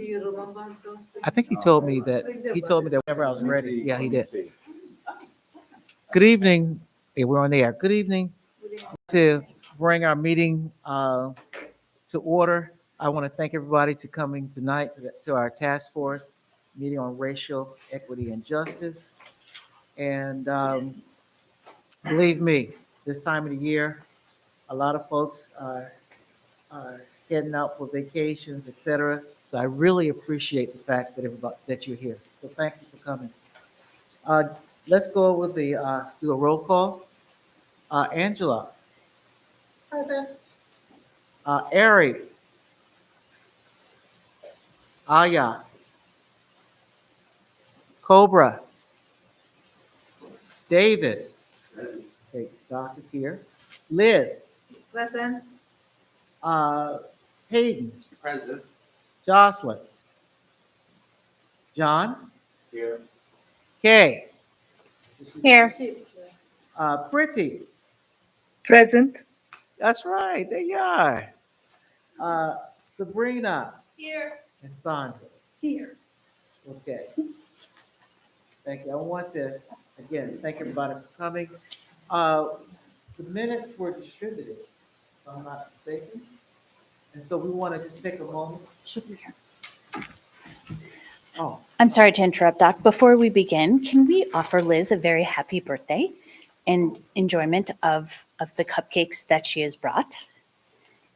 I think he told me that whenever I was ready. Yeah, he did. Good evening. Yeah, we're on the air. Good evening. To bring our meeting to order, I want to thank everybody to coming tonight to our task force meeting on racial equity and justice. And believe me, this time of the year, a lot of folks are heading out for vacations, etc. So I really appreciate the fact that you're here. So thank you for coming. Uh, let's go with do a roll call. Angela. Present. Ari. Aya. Cobra. David. Okay, Doc is here. Liz. Present. Hayden. Present. Jocelyn. John. Here. Kay. Here. Pretty. Present. That's right. There you are. Sabrina. Here. And Sandra. Here. Okay. Thank you. I want to, again, thank everybody for coming. The minutes were distributed, if I'm not mistaken. And so we want to just take a moment. Oh, I'm sorry to interrupt, Doc. Before we begin, can we offer Liz a very happy birthday and enjoyment of the cupcakes that she has brought?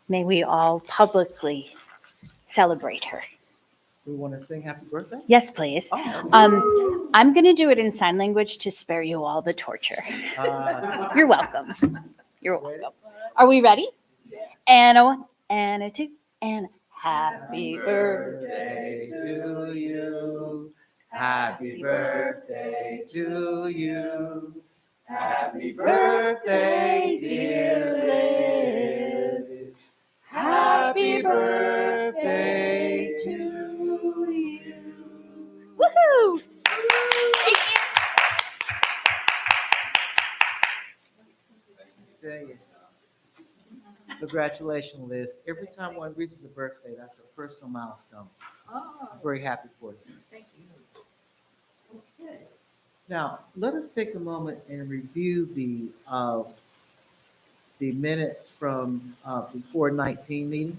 May we all publicly celebrate her. we want to sing happy birthday? Yes, please. Oh, I'm going to do it in sign language to spare you all the torture. You're welcome. You're welcome. Are we ready? Yes. And a one, and a two, and a happy birthday. To you. Happy birthday to you. Happy birthday, dear Liz. Happy birthday to you. Woohoo! Thank you. Congratulations, Liz. Every time one reaches a birthday, that's a personal milestone. I'm very happy for you. Thank you. Okay. Now, let us take a moment and review the minutes from before 19 meeting.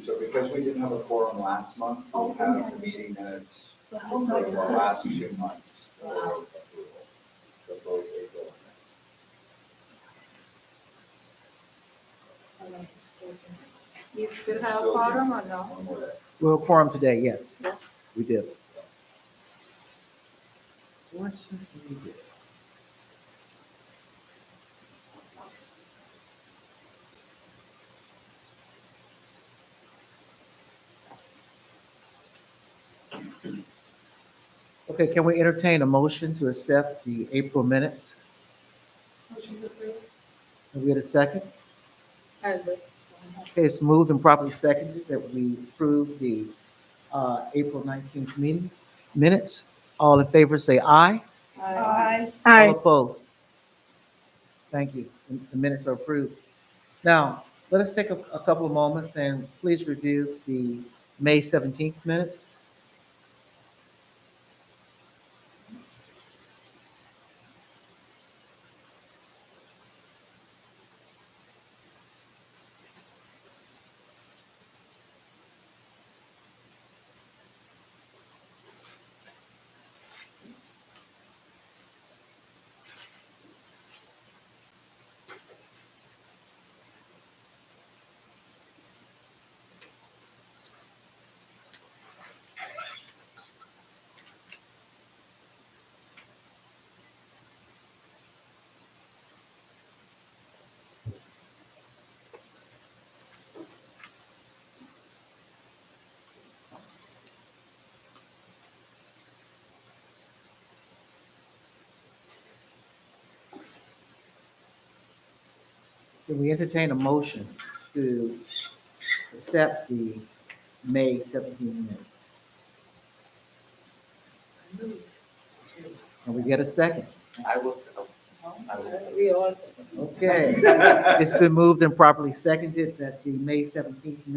So because we didn't have a quorum last month, we have the meeting minutes for the last 2 months. For approval. So both April and May. You still have a quorum or no? One more day. We'll quorum today, yes. We did. What should we do? Okay, can we entertain a motion to accept the April minutes? Motion to approve. Can we get a second? Herbert. Okay, it's moved and properly seconded that we approve the April 19th meeting minutes. All in favor say aye. Aye. All opposed? Thank you. The minutes are approved. Now, let us take a couple of moments and please review the May 17th minutes. Can we entertain a motion to accept the May 17th minutes? Can we get a second? I will. We all. Okay. It's been moved and properly seconded that the May 17th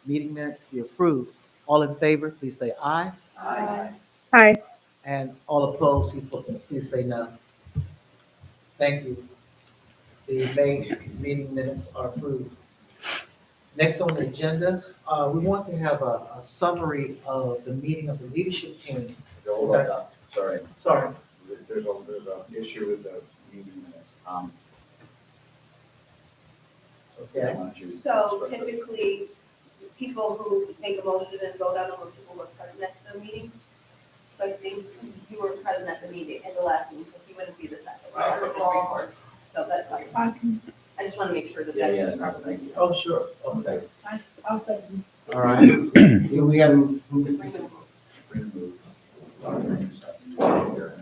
meeting minutes be approved. All in favor, please say aye. Aye. And all opposed, please say no. Thank you. The May meeting minutes are approved. Next on the agenda, we want to have a summary of the meeting of the leadership team. Hold on, sorry. Sorry. There's a issue with the meeting minutes. Okay. Why don't you- So typically, people who make a motion and vote on them are people who are present at the meeting. So I think you were present at the meeting, in the last meeting, so you wouldn't be the second. one. So that's fine. I just want to make sure that Yeah, that's no, properly. thank you. Oh, sure. Okay. I'll second. All right. Do we have,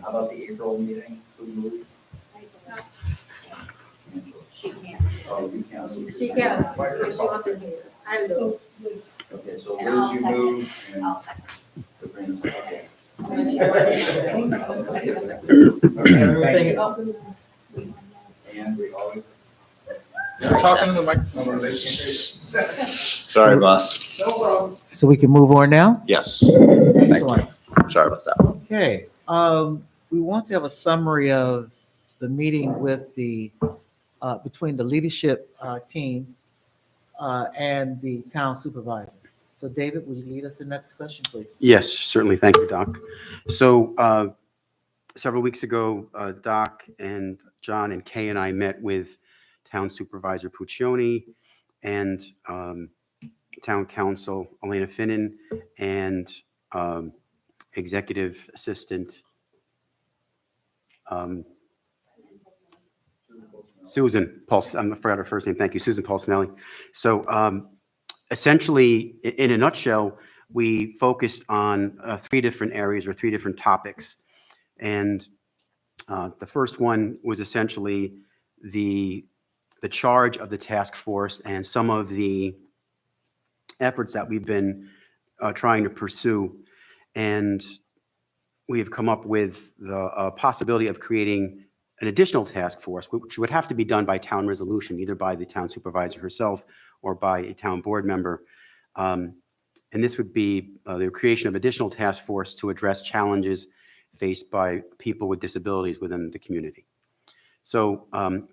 How about the April meeting? Who moved? She can't. Oh, you can't. She can, if she wants to hear. I will. Okay, so And I'll Liz, you second. moved and I'll second. Sabrina, okay. everything, And we always. Talking to the microphone. Sorry, boss. No problem. so we can move on now? Yes, Excellent. sorry about that. Okay, we want to have a summary of the meeting with the, between the leadership, team, and the town supervisor. So David, will you lead us in that discussion, please? Yes, certainly. Thank you, Doc. So several weeks ago, Doc and John and Kay and I met with Town Supervisor Puccioni and Town Council Elena Finnan and Executive Assistant Susan Paulson. I forgot her first name. Thank you, Susan Paulsonelli. So essentially, in a nutshell, we focused on three different areas or three different topics. And the first one was essentially the charge of the task force and some of the efforts that we've been trying to pursue. And we have come up with the possibility of creating an additional task force, which would have to be done by town resolution, either by the town supervisor herself or by a town board member. And this would be the creation of additional task force to address challenges faced by people with disabilities within the community. So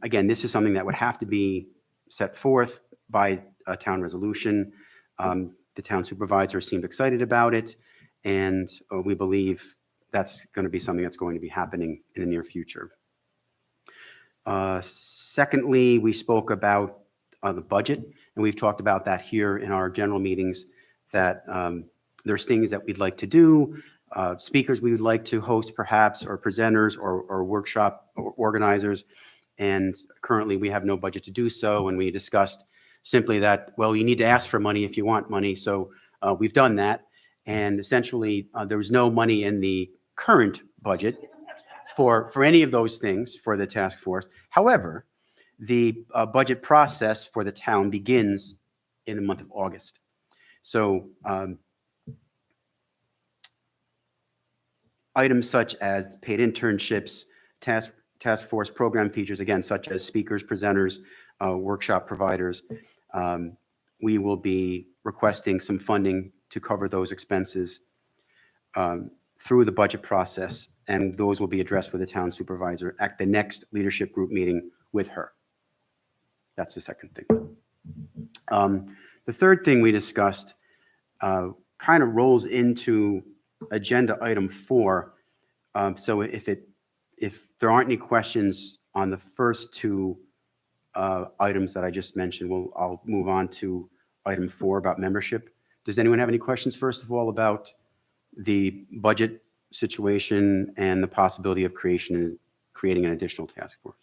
again, this is something that would have to be set forth by a town resolution. The town supervisor seemed excited about it, and we believe that's going to be something that's going to be happening in the near future. Secondly, we spoke about the budget, and we've talked about that here in our general meetings, that there's things that we'd like to do, speakers we would like to host perhaps, or presenters or workshop organizers. And currently we have no budget to do so. And we discussed simply that, well, you need to ask for money if you want money. So we've done that. And essentially there was no money in the current budget for any of those things for the task force. However, the budget process for the town begins in the month of August. So items such as paid internships, task force program features, again, such as speakers, presenters, workshop providers, we will be requesting some funding to cover those expenses through the budget process, and those will be addressed with the town supervisor at the next leadership group meeting with her. That's the second thing. The third thing we discussed kind of rolls into agenda item 4. So if there aren't any questions on the first two items that I just mentioned, I'll move on to item 4 about membership. Does anyone have any questions, first of all, about the budget situation and the possibility of creating an additional task force?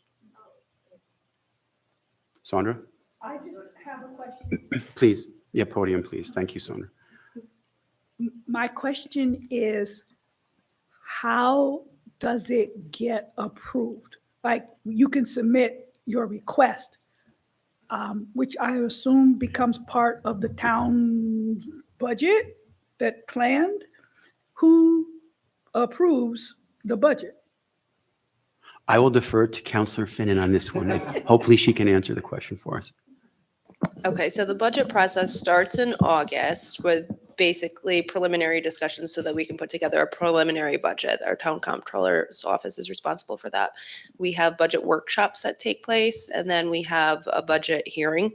Sandra? I just have a question. Please. Yeah, podium, please. Thank you, Sandra. My question is, how does it get approved? Like, you can submit your request, which I assume becomes part of the town budget that planned. Who approves the budget? I will defer to Counselor Finnan on this one. Hopefully she can answer the question for us. Okay, so the budget process starts in August with basically preliminary discussions so that we can put together a preliminary budget. Our town comptroller's office is responsible for that. We have budget workshops that take place, and then we have a budget hearing.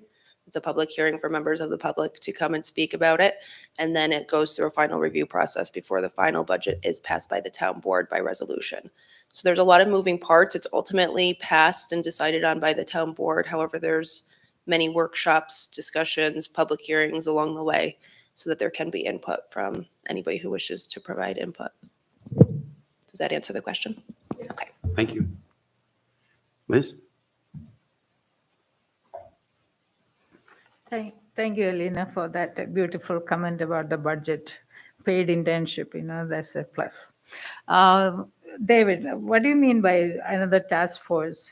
It's a public hearing for members of the public to come and speak about it. And then it goes through a final review process before the final budget is passed by the town board by resolution. So there's a lot of moving parts. It's ultimately passed and decided on by the town board. However, there's many workshops, discussions, public hearings along the way so that there can be input from anybody who wishes to provide input. Does that answer the question? Okay. Thank you. Liz? Thank you, Elena, for that beautiful comment about the budget. Paid internship, that's a plus. David, what do you mean by another task force?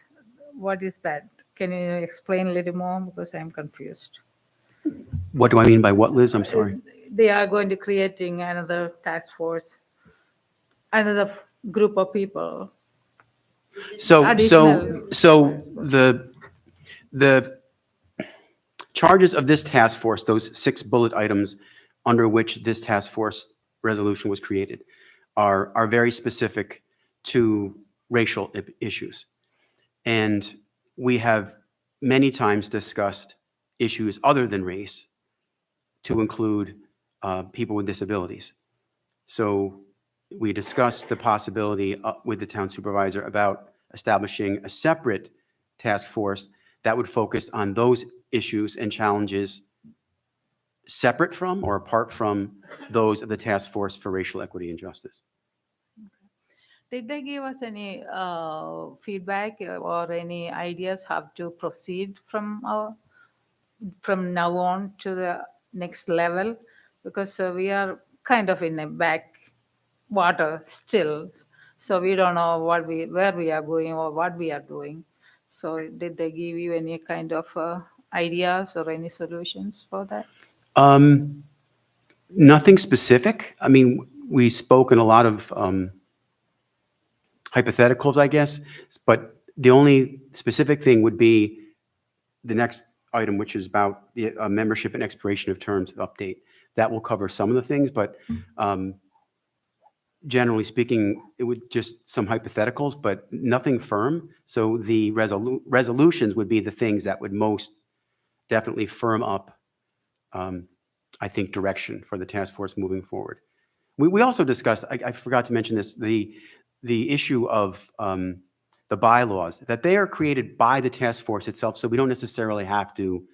What is that? Can you explain a little more? Because I'm confused. What do I mean by what, Liz? I'm sorry. They are going to creating another task force, another group of people. So Additional. the charges of this task force, those 6 bullet items under which this task force resolution was created, are very specific to racial issues. And we have many times discussed issues other than race to include people with disabilities. So we discussed the possibility with the town supervisor about establishing a separate task force that would focus on those issues and challenges separate from or apart from those of the task force for racial equity and justice. Did they give us any feedback or any ideas how to proceed from now on to the next level? Because we are kind of in a back water still, so we don't know where we are going or what we are doing. So did they give you any kind of ideas or any solutions for that? Nothing specific. I mean, we spoke in a lot of hypotheticals, I guess, but the only specific thing would be the next item, which is about the membership and expiration of terms update. That will cover some of the things, but generally speaking, it would just some hypotheticals, but nothing firm. So the resolutions would be the things that would most definitely firm up, I think, direction for the task force moving forward. We also discussed, I forgot to mention this, the issue of the bylaws, that they are created by the task force itself, so we don't necessarily have to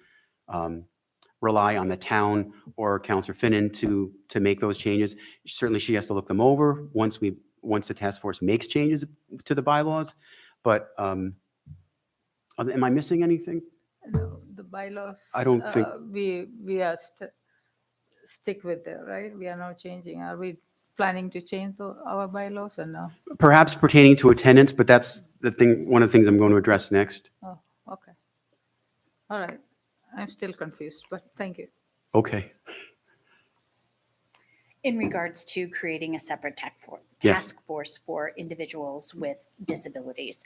rely on the town or Councilor Finnan to make those changes. Certainly, she has to look them over once the task force makes changes to the bylaws. But am I missing anything? No, the bylaws. I don't think- We are stick with it, right? We are not changing. Are we planning to change our bylaws or no? Perhaps pertaining to attendance, but that's one of the things I'm going to address next. Oh, okay. All right. I'm still confused, but thank you. Okay. In regards to creating a separate Yes. task force for individuals with disabilities.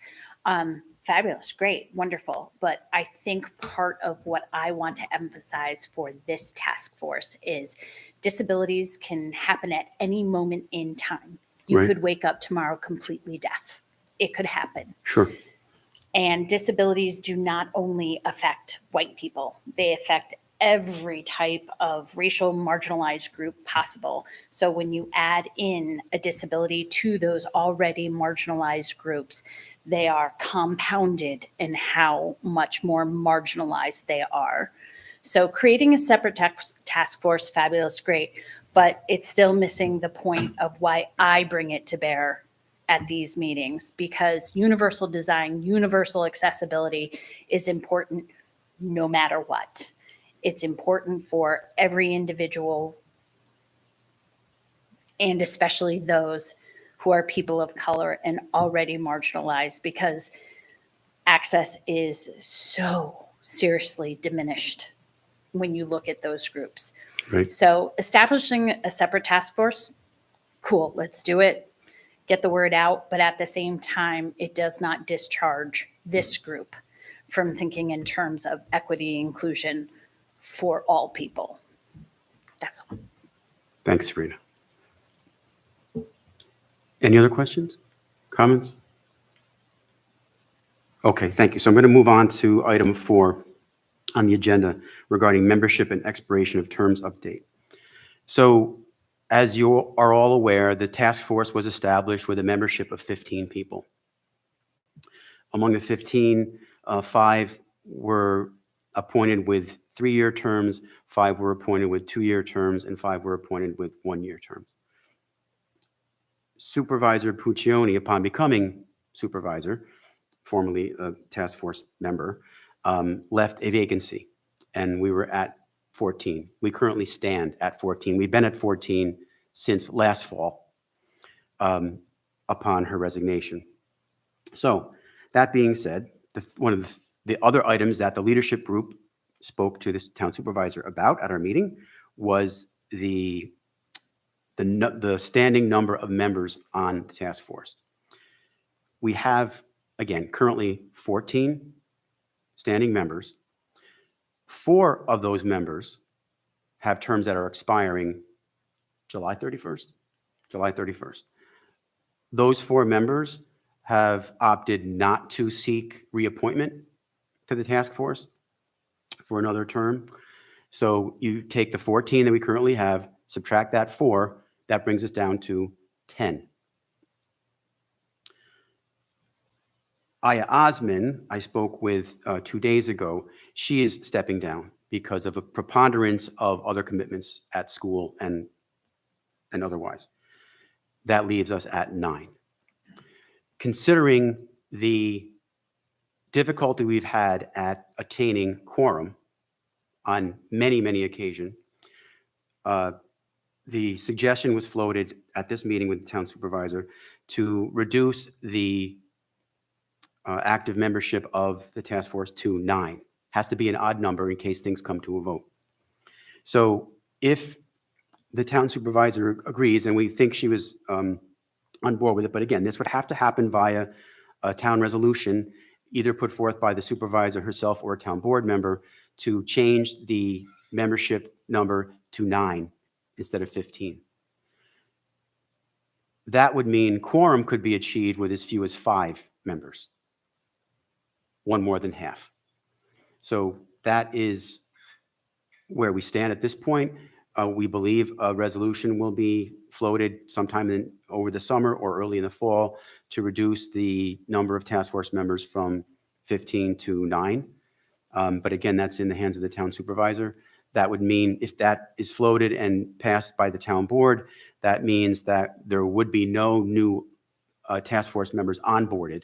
Fabulous, great, wonderful. But I think part of what I want to emphasize for this task force is disabilities can happen at any moment in time. You Right. could wake up tomorrow completely deaf. It could happen. Sure. And disabilities do not only affect white people, they affect every type of racial marginalized group possible. So when you add in a disability to those already marginalized groups, they are compounded in how much more marginalized they are. So creating a separate task force, fabulous, great, but it's still missing the point of why I bring it to bear at these meetings, because universal design, universal accessibility is important no matter what. It's important for every individual, and especially those who are people of color and already marginalized, because access is so seriously diminished when you look at those groups. Right. So establishing a separate task force, cool, let's do it. get the word out, but at the same time, it does not discharge this group from thinking in terms of equity inclusion for all people. That's all. Thanks, Serena. Any other questions, comments? Okay, thank you. So I'm going to move on to item 4 on the agenda regarding membership and expiration of terms update. So as you are all aware, the task force was established with a membership of 15 people. Among the 15, 5 were appointed with 3-year terms, 5 were appointed with 2-year terms, and 5 were appointed with 1-year terms. Supervisor Puccioni, upon becoming supervisor, formerly a task force member, left a vacancy, and we were at 14. We currently stand at 14. We've been at 14 since last fall, upon her resignation. So that being said, one of the other items that the leadership group spoke to this town supervisor about at our meeting was the standing number of members on the task force. We have, again, currently 14 standing members. 4 of those members have terms that are expiring July 31st. July 31st. Those 4 members have opted not to seek reappointment to the task force for another term. So you take the 14 that we currently have, subtract that 4, that brings us down to 10. Aya Osman, I spoke with 2 days ago. She is stepping down because of a preponderance of other commitments at school and otherwise. That leaves us at 9. Considering the difficulty we've had at attaining quorum on many, many occasions, the suggestion was floated at this meeting with the town supervisor to reduce the active membership of the task force to 9. Has to be an odd number in case things come to a vote. So if the town supervisor agrees, and we think she was on board with it, but again, this would have to happen via a town resolution, either put forth by the supervisor herself or a town board member, to change the membership number to 9 instead of 15. That would mean quorum could be achieved with as few as 5 members, one more than half. So that is where we stand at this point. We believe a resolution will be floated sometime over the summer or early in the fall to reduce the number of task force members from 15 to 9. But again, that's in the hands of the town supervisor. That would mean if that is floated and passed by the town board, that means that there would be no new task force members onboarded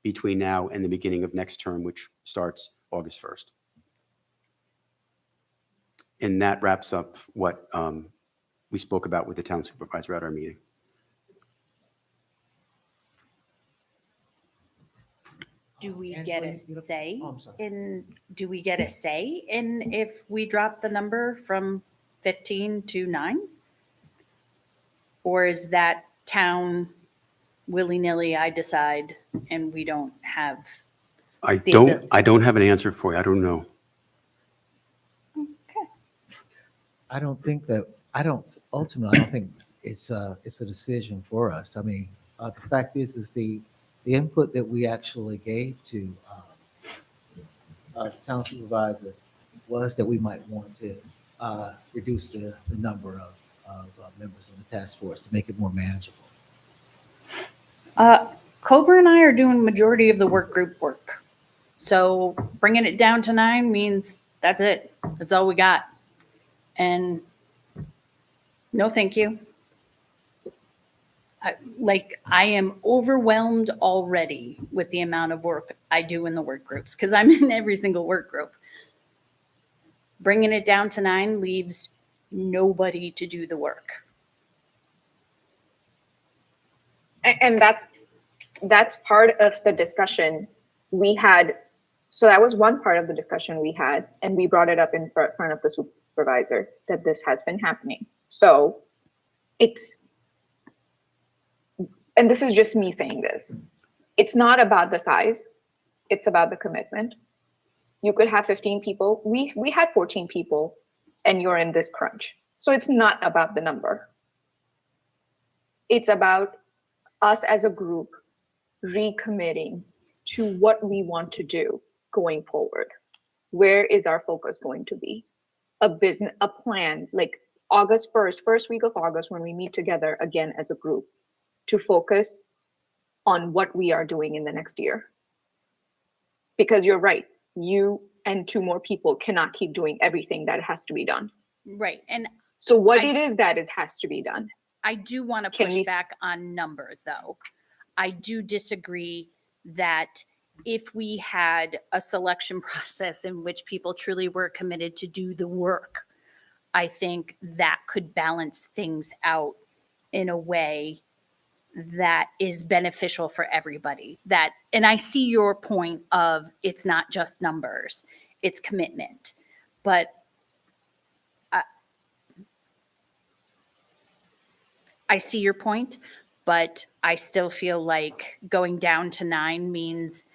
between now and the beginning of next term, which starts August 1st. And that wraps up what we spoke about with the town supervisor at our meeting. Do we Angela, get a you- say Oh, I'm sorry. do we get a say in if we drop the number from 15 to 9? Or is that town willy-nilly, I decide, and we don't have? I don't have an answer for you. I don't know. Okay. Ultimately, I don't think it's a decision for us. I mean, the fact is the input that we actually gave to town supervisor was that we might want to reduce the number of members of the task force to make it more manageable. Cobra and I are doing majority of the work group work. So bringing it down to 9 means that's it. That's all we got. And no, thank you. I am overwhelmed already with the amount of work I do in the work groups because I'm in every single work group. Bringing it down to 9 leaves nobody to do the work. And that's part of the discussion we had. So that was one part of the discussion we had, and we brought it up in front of the supervisor that this has been happening. So and this is just me saying this, it's not about the size, it's about the commitment. You could have 15 people. We had 14 people, and you're in this crunch. So it's not about the number. It's about us as a group recommitting to what we want to do going forward. Where is our focus going to be? A plan, like August 1st, first week of August, when we meet together again as a group, to focus on what we are doing in the next year. Because you're right, you and 2 more people cannot keep doing everything that has to be done. Right. And So what I- it is that is has to be done. I do want to Can push we- back on number, though. I do disagree that if we had a selection process in which people truly were committed to do the work, I think that could balance things out in a way that is beneficial for everybody. And I see your point of it's not just numbers, it's commitment. But I see your point, but I still feel like going down to 9 means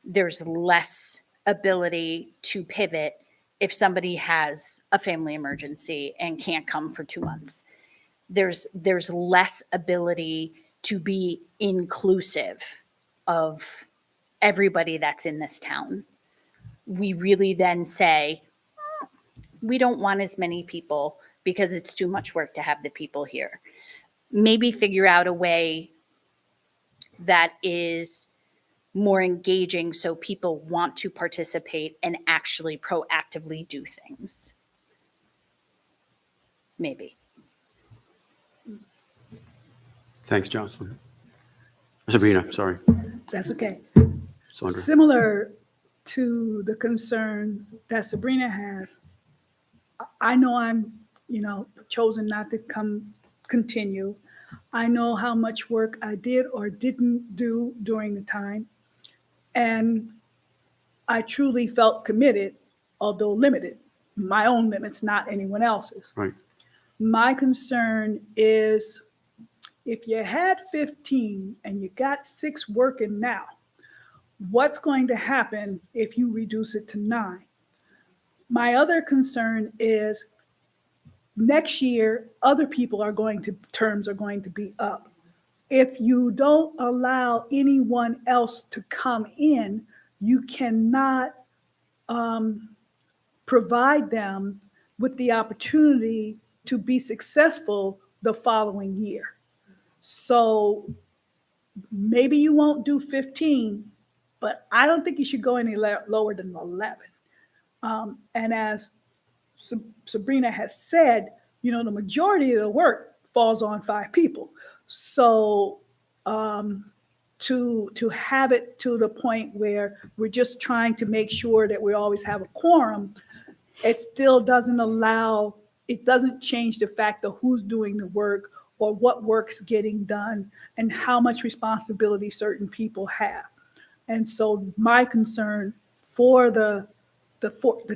there's less ability to pivot if somebody has a family emergency and can't come for 2 months. There's less ability to be inclusive of everybody that's in this town. We really then say, we don't want as many people because it's too much work to have the people here. Maybe figure out a way that is more engaging so people want to participate and actually proactively do things. Maybe. Thanks, Jocelyn. Sabrina, sorry. That's okay. Sandra. Similar to the concern that Sabrina has, I know I'm, chosen not to continue. I know how much work I did or didn't do during the time. And I truly felt committed, although limited, my own limits, not anyone else's. Right. My concern is if you had 15 and you got 6 working now, what's going to happen if you reduce it to 9? My other concern is next year, other people terms are going to be up. If you don't allow anyone else to come in, you cannot provide them with the opportunity to be successful the following year. So maybe you won't do 15, but I don't think you should go any lower than 11. And as Sabrina has said, the majority of the work falls on 5 people. So to have it to the point where we're just trying to make sure that we always have a quorum, it still doesn't change the fact of who's doing the work or what work's getting done and how much responsibility certain people have. And so my concern for the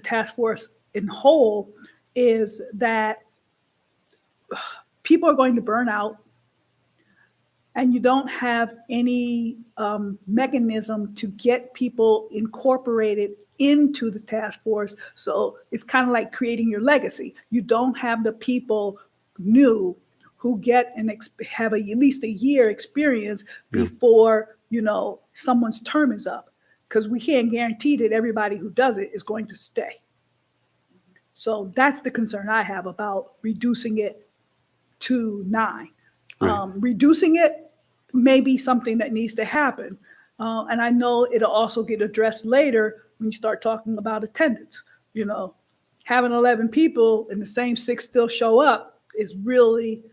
task force in whole is that people are going to burn out and you don't have any mechanism to get people incorporated into the task force. So it's kind of like creating your legacy. You don't have the people new who get and have at least a year experience before, someone's term is up. Because we can't guarantee that everybody who does it is going to stay. So that's the concern I have about reducing it to 9. Right. Reducing it may be something that needs to happen. And I know it'll also get addressed later when you start talking about attendance. Having 11 people and the same 6 still show up is really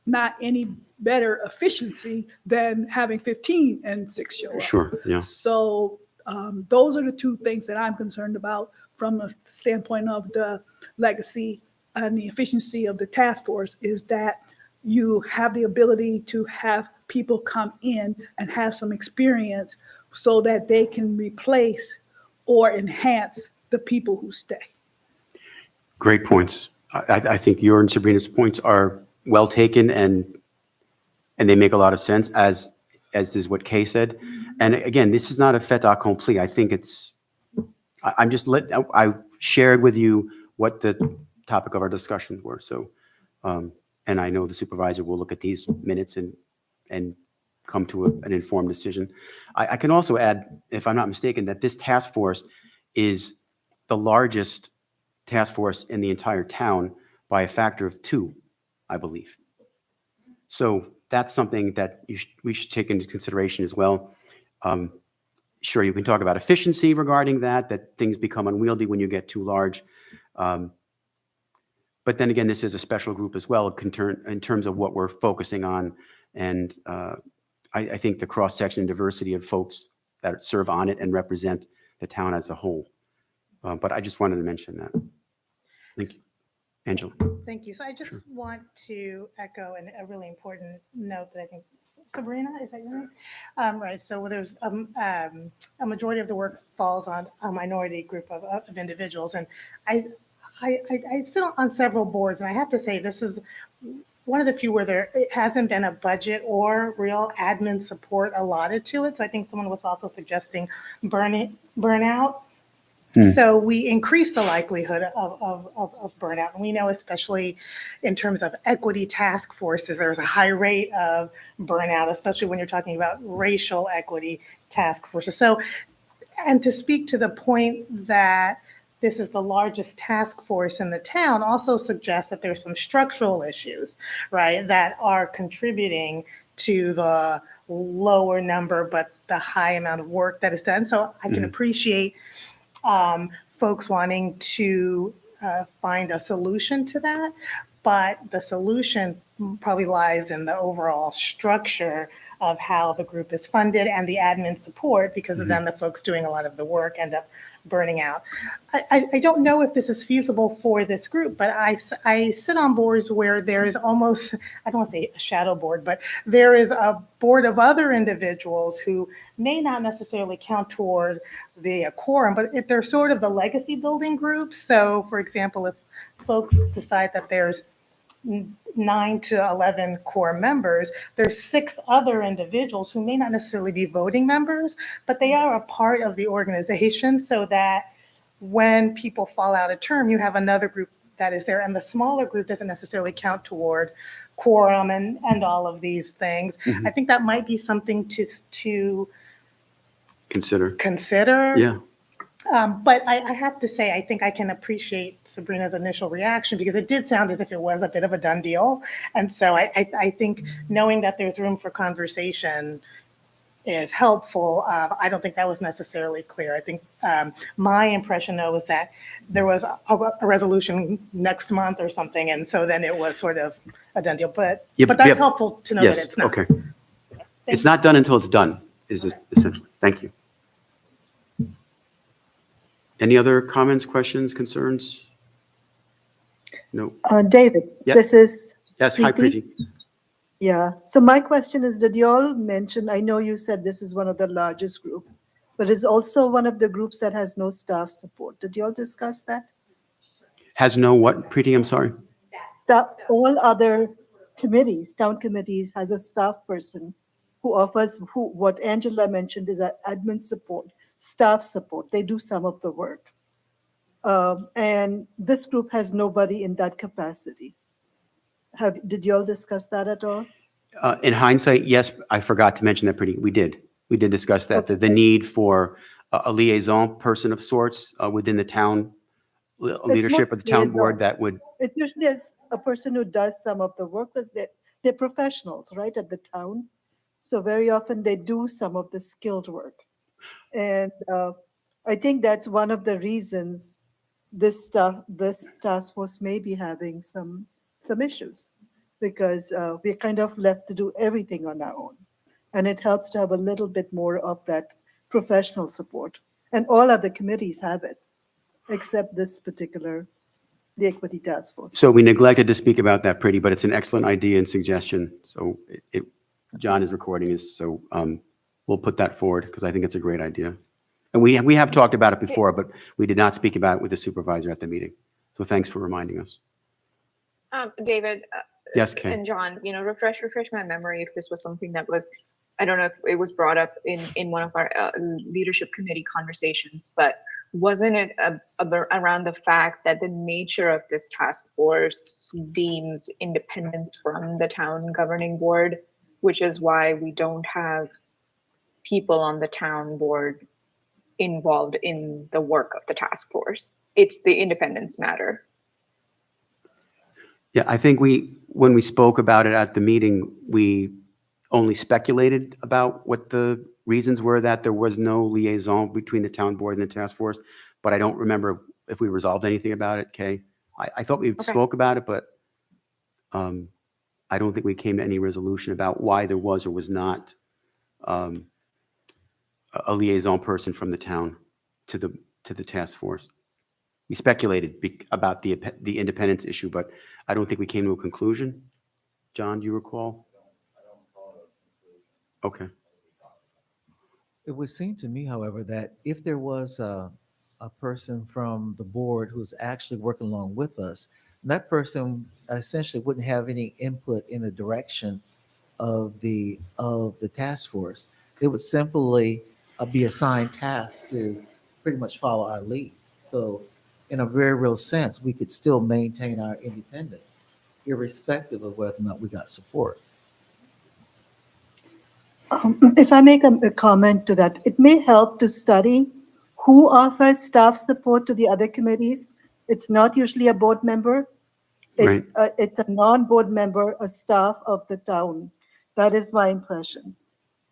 not any better efficiency than having 15 and 6 show up. Sure, yeah. So those are the 2 things that I'm concerned about from a standpoint of the legacy and the efficiency of the task force, is that you have the ability to have people come in and have some experience so that they can replace or enhance the people who stay. Great points. I think your and Sabrina's points are well taken, and and they make a lot of sense, as is what Kay said. And again, this is not a fait accompli. I think it's, I'm just I shared with you what the topic of our discussions were. So, and I know the supervisor will look at these minutes and come to an informed decision. I can also add, if I'm not mistaken, that this task force is the largest task force in the entire town by a factor of 2, I believe. So that's something that we should take into consideration as well. Sure, you can talk about efficiency regarding that things become unwieldy when you get too large. But then again, this is a special group as well in terms of what we're focusing on. And I think the cross-section and diversity of folks that serve on it and represent the town as a whole. But I just wanted to mention that. Thank you. Angela. Thank you. So I just want to echo a really important note that I think, Sabrina, is that your name? Right. So there's a majority of the work falls on a minority group of individuals. And I sit on several boards, and I have to say this is one of the few where it hasn't been a budget or real admin support allotted to it. So I think someone was also suggesting burnout. So we increase the likelihood of burnout. And we know, especially in terms of equity task forces, there's a high rate of burnout, especially when you're talking about racial equity task forces. So, and to speak to the point that this is the largest task force in the town also suggests that there's some structural issues, right, that are contributing to the lower number, but the high amount of work that is done. So I can appreciate folks wanting to find a solution to that, but the solution probably lies in the overall structure of how the group is funded and the admin support, because then the folks doing a lot of the work end up burning out. I don't know if this is feasible for this group, but I sit on boards where there is almost, I don't want to say a shadow board, but there is a board of other individuals who may not necessarily count toward the quorum, but if they're sort of the legacy building group. So for example, if folks decide that there's 9 to 11 core members, there's 6 other individuals who may not necessarily be voting members, but they are a part of the organization, so that when people fall out of term, you have another group that is there, and the smaller group doesn't necessarily count toward quorum and all of these things. I think that might be something to consider. Yeah. But I have to say, I think I can appreciate Sabrina's initial reaction, because it did sound as if it was a bit of a done deal. And so I think knowing that there's room for conversation is helpful. I don't think that was necessarily clear. I think my impression, though, was that there was a resolution next month or something. And so then it was sort of a done deal. But that's helpful to know that it's not. Okay. It's not done until it's done, is essentially. Thank you. Any other comments, questions, concerns? No. David, Yep. this is Yes, hi, Preeti. Yeah. So my question is, did you all mention, I know you said this is one of the largest group, but it's also one of the groups that has no staff support. Did you all discuss that? Has no what, Preeti? I'm sorry. All other committees, town committees, has a staff person who offers what Angela mentioned is admin support, staff support. They do some of the work. And this group has nobody in that capacity. Did you all discuss that at all? In hindsight, yes, I forgot to mention that, Preeti. We did. We did discuss that, the need for a liaison person of sorts within the town leadership of the town board that would. It usually is a person who does some of the work, because they're professionals, right, at the town. So very often they do some of the skilled work. And I think that's one of the reasons this task force may be having some issues, because we're kind of left to do everything on our own. And it helps to have a little bit more of that professional support. And all other committees have it, except this particular, the Equity Task Force. So we neglected to speak about that, Preeti, but it's an excellent idea and suggestion. So John is recording this, so we'll put that forward, because I think it's a great idea. And we have talked about it before, but we did not speak about it with the supervisor at the meeting. So thanks for reminding us. David, Yes, Kay. And John, refresh my memory if this was something that was, I don't know if it was brought up in one of our leadership committee conversations, but wasn't it around the fact that the nature of this task force deems independence from the town governing board, which is why we don't have people on the town board involved in the work of the task force. It's the independence matter. Yeah, I think when we spoke about it at the meeting, we only speculated about what the reasons were that there was no liaison between the town board and the task force, but I don't remember if we resolved anything about it, Kay. I thought we spoke about it, but I don't think we came to any resolution about why there was or was not a liaison person from the town to the task force. We speculated about the independence issue, but I don't think we came to a conclusion. John, do you recall? Okay. It would seem to me, however, that if there was a person from the board who's actually working along with us, that person essentially wouldn't have any input in the direction of the task force. It would simply be assigned tasks to pretty much follow our lead. So in a very real sense, we could still maintain our independence, irrespective of whether or not we got support. If I make a comment to that, it may help to study who offers staff support to the other committees. It's not usually a board member. It's a non-board member, a staff of the town. That is my impression.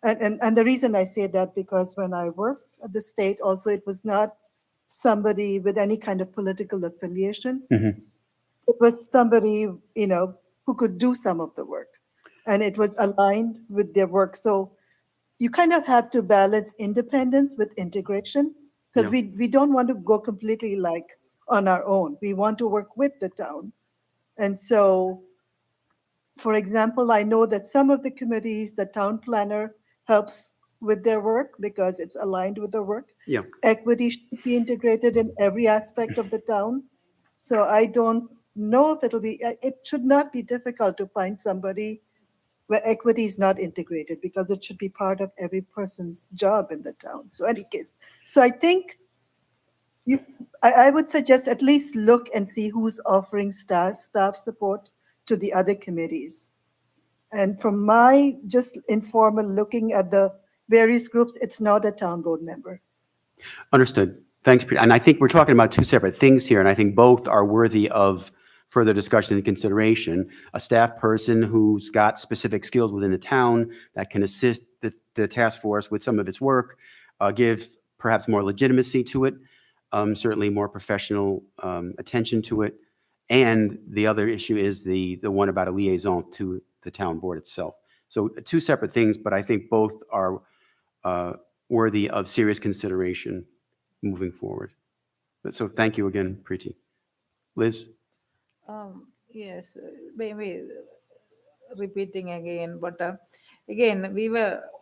And the reason I say that, because when I worked at the state also, it was not somebody with any kind of political affiliation. Mm-hmm. It was somebody, who could do some of the work, and it was aligned with their work. So you kind of have to balance independence with integration, because we don't want to go completely like on our own. We want to work with the town. And so, for example, I know that some of the committees, the town planner helps with their work because it's aligned with their work. Yeah. Equity should be integrated in every aspect of the town. So I don't know if it should not be difficult to find somebody where equity is not integrated, because it should be part of every person's job in the town. So any case, so I think I would suggest at least look and see who's offering staff support to the other committees. And from my just informal looking at the various groups, it's not a town board member. Understood. Thanks, Peter. And I think we're talking about two separate things here, and I think both are worthy of further discussion and consideration. A staff person who's got specific skills within the town that can assist the task force with some of its work, give perhaps more legitimacy to it, certainly more professional attention to it. And the other issue is the one about a liaison to the town board itself. So two separate things, but I think both are worthy of serious consideration moving forward. So thank you again, Preeti. Liz? Yes, maybe repeating again, but again,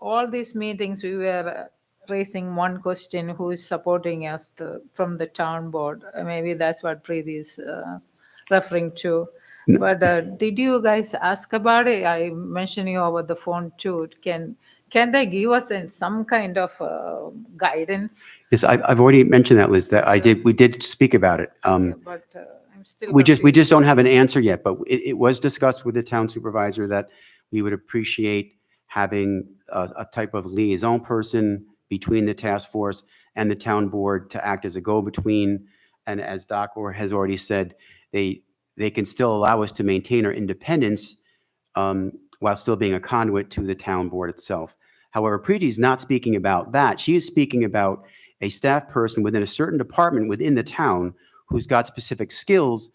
all these meetings, we were raising one question: who is supporting us from the town board? Maybe that's what Preeti is referring to. No. But did you guys ask about it? I mentioned you over the phone too. Can they give us some kind of guidance? Yes, I've already mentioned that, Liz, that we did speak about it. But I'm still We just confused. don't have an answer yet, but it was discussed with the town supervisor that we would appreciate having a type of liaison person between the task force and the town board to act as a go-between. And as Doc has already said, they can still allow us to maintain our independence while still being a conduit to the town board itself. However, Preeti is not speaking about that. She is speaking about a staff person within a certain department within the town who's got specific skills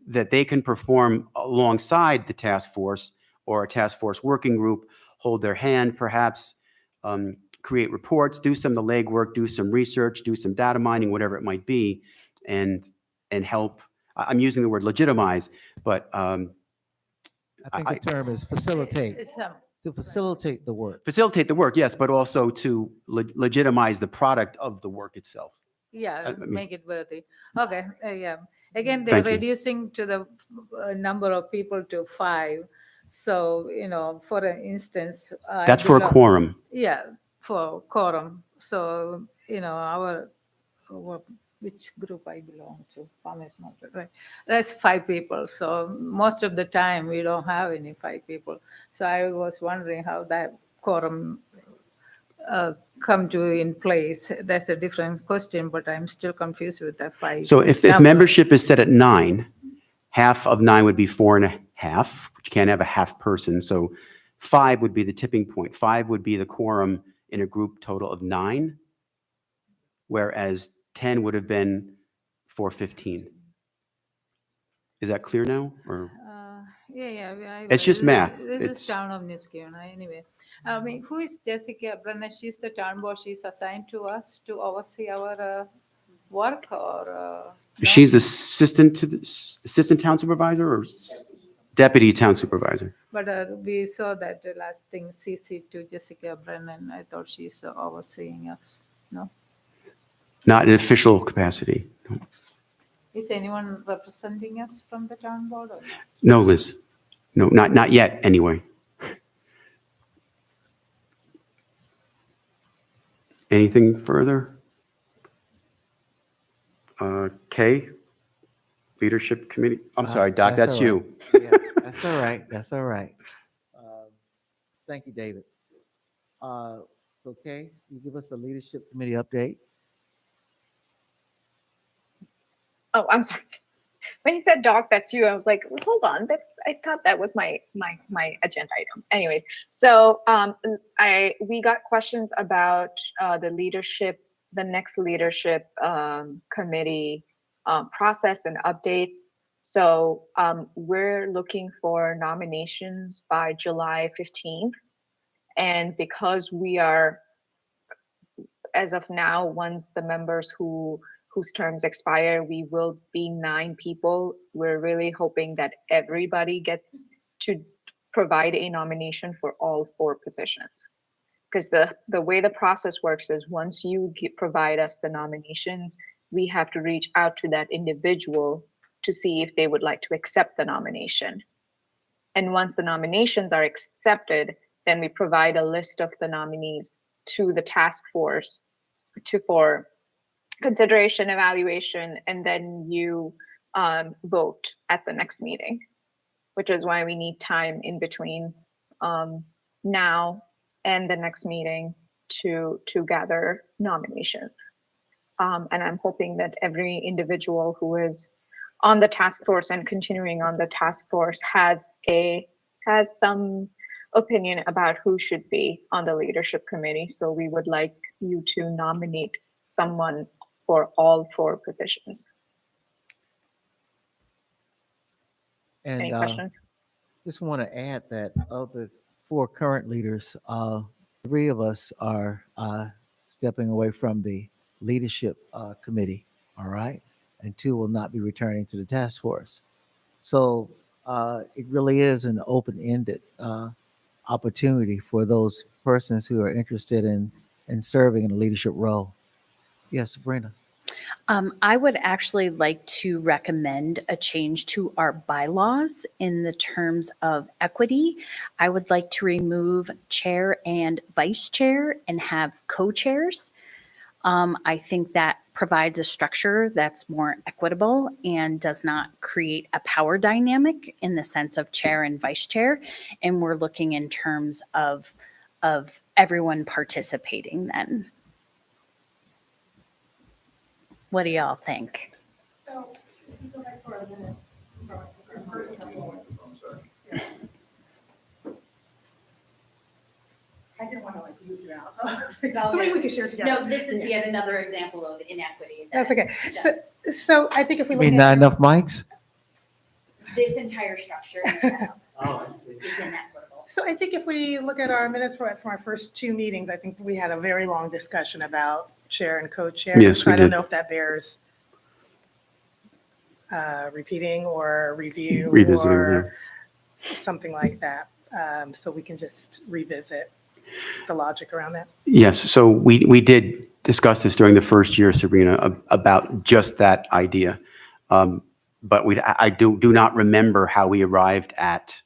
that they can perform alongside the task force or a task force working group, hold their hand, perhaps create reports, do some of the legwork, do some research, do some data mining, whatever it might be, and help. I'm using the word legitimize, but I think the term is facilitate. To facilitate the work. Facilitate the work, yes, but also to legitimize the product of the work itself. Yeah, make it worthy. Okay, yeah. Again, they're Thank you. reducing to the number of people to 5. So, for an instance. I That's for a belong- quorum. Yeah, for quorum. So, which group I belong to, farmers market, right? That's 5 people. So most of the time we don't have any 5 people. So I was wondering how that quorum come to in place. That's a different question, but I'm still confused with that 5. So if number. membership is set at 9, half of 9 would be 4.5, which you can't have a half person. So 5 would be the tipping point. 5 would be the quorum in a group total of 9, whereas 10 would have been 415. Is that clear now? Or Yeah. It's just math. This It's- is town of Niskayuna anyway. I mean, who is Jessica Brenner? She's the town boss. She's assigned to us to oversee our work, or no? she's assistant town supervisor or deputy town supervisor? But we saw that the last thing CC to Jessica Brennan. I thought she's overseeing us. No, Not in official capacity. No. is anyone representing us from the town board? Or not? No, Liz. No, not yet, anyway. Anything further? Kay, Leadership Committee. I'm sorry, Doc, that's all you. right. Yeah, that's all right. That's all right. Thank you, David. Okay, you give us a leadership committee update. Oh, I'm sorry. When you said Doc, that's you. I was like, hold on, I thought that was my agenda item. Anyways, so we got questions about the next leadership committee process and updates. So we're looking for nominations by July 15th. And because we are, as of now, once the members whose terms expire, we will be 9 people. We're really hoping that everybody gets to provide a nomination for all 4 positions. Because the way the process works is once you provide us the nominations, we have to reach out to that individual to see if they would like to accept the nomination. And once the nominations are accepted, then we provide a list of the nominees to the task force for consideration, evaluation, and then you vote at the next meeting, which is why we need time in between now and the next meeting to gather nominations. And I'm hoping that every individual who is on the task force and continuing on the task force has some opinion about who should be on the leadership committee. So we would like you to nominate someone for all 4 positions. And Any questions? just want to add that of the 4 current leaders, 3 of us are stepping away from the leadership committee, all right? And 2 will not be returning to the task force. So it really is an open-ended opportunity for those persons who are interested in serving in a leadership role. Yes, Sabrina. I would actually like to recommend a change to our bylaws in the terms of equity. I would like to remove chair and vice chair and have co-chairs. I think that provides a structure that's more equitable and does not create a power dynamic in the sense of chair and vice chair. And we're looking in terms of everyone participating then. What do y'all think? So, if you go back to our minutes from our first meeting. I didn't want to like lose you out. So something we could share together. No, this is yet another example of inequity. That's okay. So I think if we You look mean at not enough mics? This entire structure and setup Oh, I see. is inequitable. So I think if we look at our minutes from our first 2 meetings, I think we had a very long discussion about chair and co-chair. Yes, So we I don't did. know if that bears repeating or review Revisiting, or something like that. So we can just revisit the logic around that. Yes, so we did discuss this during the first year, Sabrina, about just that idea. But I do not remember how we arrived at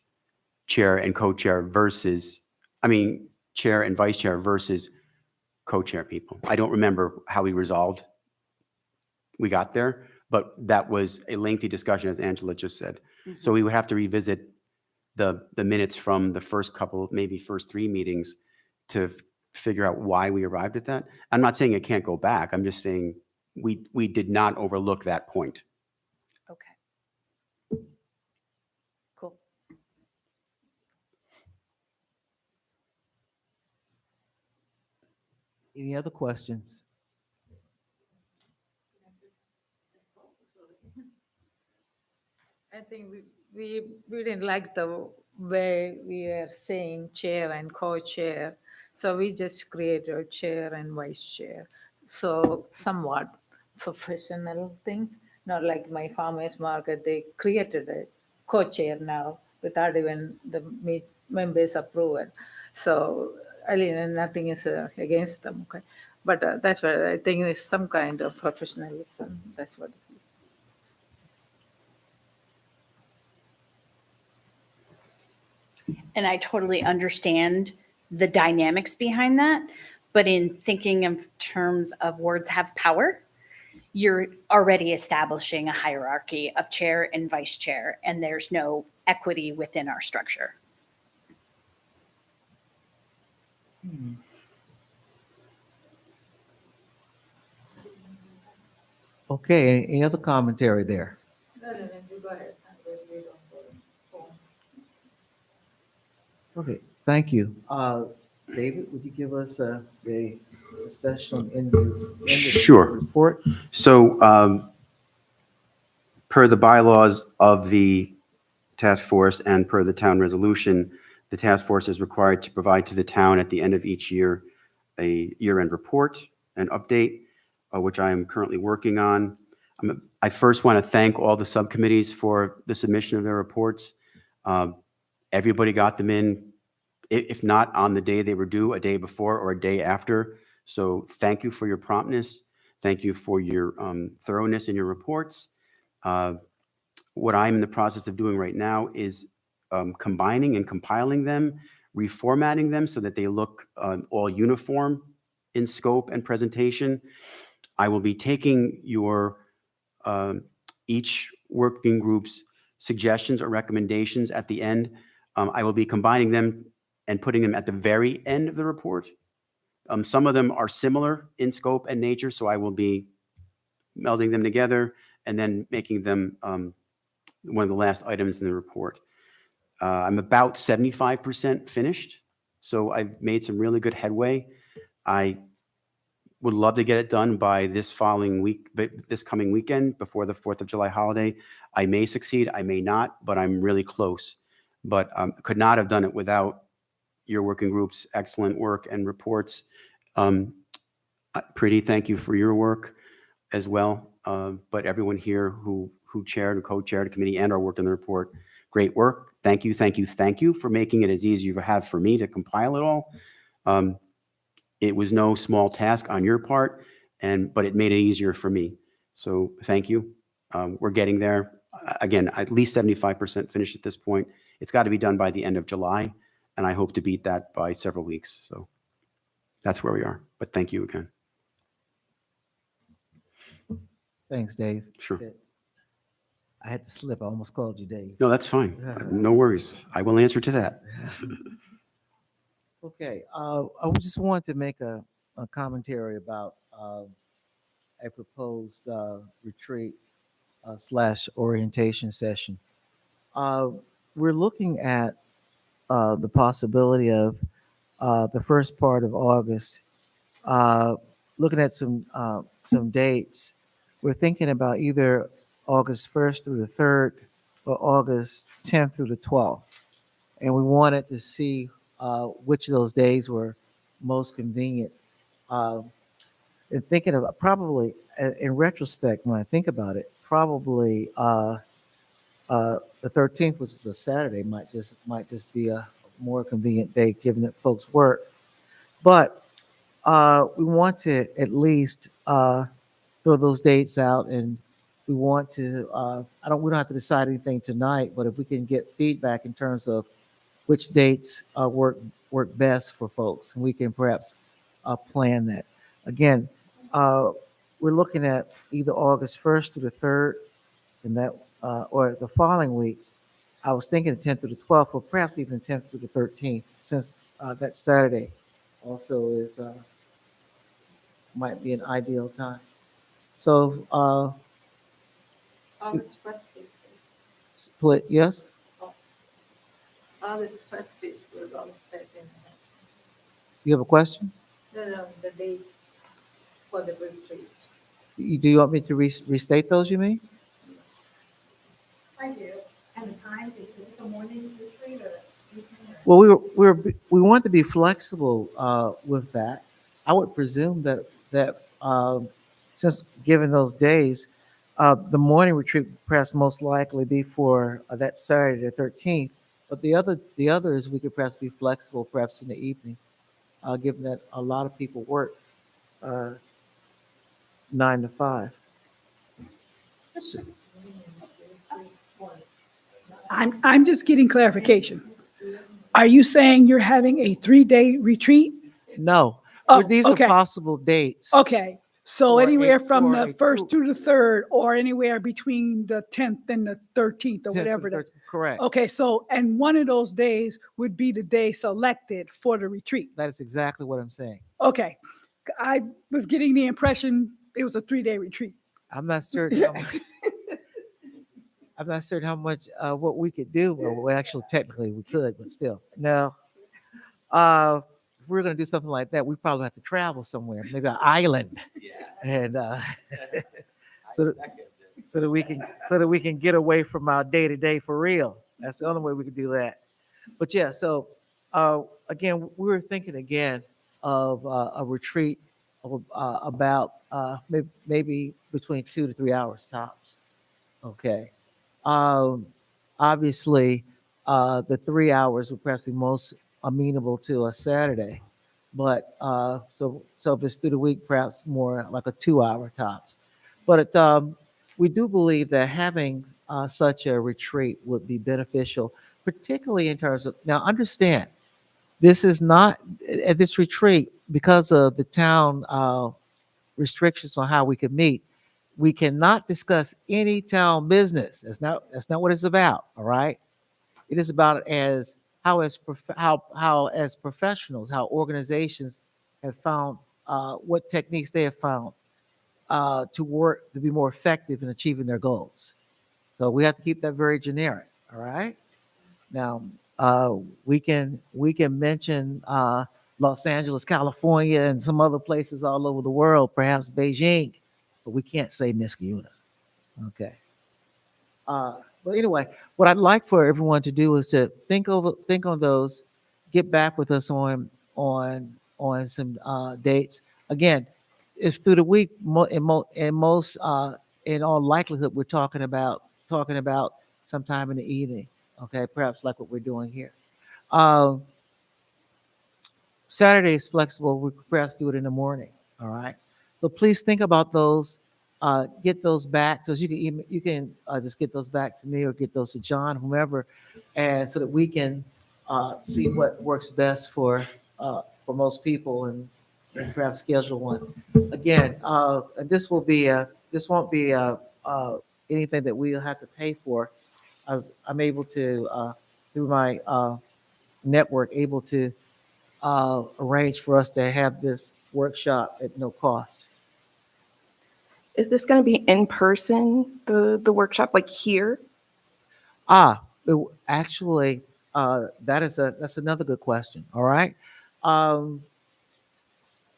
chair and co-chair versus, chair and vice chair versus co-chair people. I don't remember how we resolved. We got there, but that was a lengthy discussion, as Angela just said. So we would have to revisit the minutes from the first couple, maybe first 3 meetings to figure out why we arrived at that. I'm not saying it can't go back. I'm just saying we did not overlook that point. Okay. Cool. Any other questions? I think we didn't like the way we are saying chair and co-chair. So we just created a chair and vice chair. So somewhat professional things, not like my farmer's market, they created a co-chair now without even the members approval. So I mean, nothing is against them, okay? But that's what I think is some kind of professionalism. That's what. And I totally understand the dynamics behind that. But in thinking of terms of words have power, you're already establishing a hierarchy of chair and vice chair, and there's no equity within our structure. Okay, any other commentary there? Okay, thank you. David, would you give us a discussion in the Sure. report? So per the bylaws of the task force and per the town resolution, the task force is required to provide to the town at the end of each year a year-end report and update, which I am currently working on. I first want to thank all the subcommittees for the submission of their reports. Everybody got them in, if not on the day they were due, a day before or a day after. So thank you for your promptness. Thank you for your thoroughness in your reports. What I'm in the process of doing right now is combining and compiling them, reformatting them so that they look all uniform in scope and presentation. I will be taking your each working group's suggestions or recommendations at the end. I will be combining them and putting them at the very end of the report. Some of them are similar in scope and nature, so I will be melding them together and then making them one of the last items in the report. I'm about 75% finished, so I've made some really good headway. I would love to get it done by this following week, but this coming weekend before the 4th of July holiday. I may succeed, I may not, but I'm really close. But could not have done it without your working group's excellent work and reports. Pretty, thank you for your work as well. But everyone here who chaired and co-chaired the committee and or worked on the report, great work. Thank you, thank you, thank you for making it as easy as you have for me to compile it all. It was no small task on your part, but it made it easier for me. So thank you. We're getting there. Again, at least 75% finished at this point. It's got to be done by the end of July, and I hope to beat that by several weeks. So that's where we are. But thank you again. Thanks, Dave. Sure. I had to slip. I almost called you Dave. No, that's fine. No worries. I will answer to that. Okay, I just wanted to make a commentary about a proposed retreat / orientation session. We're looking at the possibility of the first part of August, looking at some dates. We're thinking about either August 1st through the 3rd or August 10th through the 12th. And we wanted to see which of those days were most convenient. And thinking about probably, in retrospect, when I think about it, probably the 13th, which is a Saturday, might just be a more convenient day given that folks work. But we want to at least throw those dates out and we want to, we don't have to decide anything tonight, but if we can get feedback in terms of which dates work best for folks, and we can perhaps plan that. Again, we're looking at either August 1st to the 3rd, and that, or the following week. I was thinking the 10th to the 12th, or perhaps even the 10th to the 13th, since that Saturday also is might be an ideal time. So August first is, split, yes. August first is we're all set in. You have a question? No, the date for the retreat. Do you want me to restate those? You mean? I do. And the time, is it the morning retreat or evening? Well, we want to be flexible with that. I would presume that since given those days, the morning retreat would perhaps most likely be for that Saturday the 13th. But the others we could perhaps be flexible, perhaps in the evening, given that a lot of people work 9 to 5. So- I'm just getting clarification. Are you saying you're having a 3-day retreat? no, Oh, these okay. are possible dates. Okay, so For a- anywhere from for the a 1st group. through the 3rd, or anywhere between the 10th and the 13th, or 10th to whatever. 13th, correct. Okay, so, and one of those days would be the day selected for the retreat. That is exactly what I'm saying. Okay, I was getting the impression it was a 3-day retreat. I'm not certain. I'm not certain how much what we could do. Well, actually, technically we could, but still, no. If we're going to do something like that, we probably have to travel somewhere, maybe an island, and so that we can get away from our day to day for real. That's the only way we can do that. But yeah, so again, we were thinking again of a retreat of about maybe between 2 to 3 hours tops. Okay. Um, Obviously, the 3 hours would perhaps be most amenable to a Saturday, but so if it's through the week, perhaps more like a 2 hour tops. But we do believe that having such a retreat would be beneficial, particularly in terms of now. Understand, this is not at this retreat because of the town restrictions on how we can meet. We cannot discuss any town business. That's not what it's about. All right. It is about as how as professionals, how organizations have found what techniques they have found to be more effective in achieving their goals. So we have to keep that very generic. All right. Now we can mention Los Angeles, California, and some other places all over the world, perhaps Beijing, but we can't say Niskayuna. Okay. But anyway, what I'd like for everyone to do is to think on those, get back with us on some dates. Again, if through the week, in all likelihood, we're talking about sometime in the evening. Okay, perhaps like what we're doing here. Um, Saturday is flexible. We could perhaps do it in the morning. All right. So please think about those. Get those back. So you can just get those back to me or get those to John, whomever, and so that we can see what works best for most people and perhaps schedule one. Again, this won't be anything that we'll have to pay for. I'm able to through my network able to arrange for us to have this workshop at no cost. Is this going to be in person, the workshop, like here? Actually, that's another good question. All right. Um,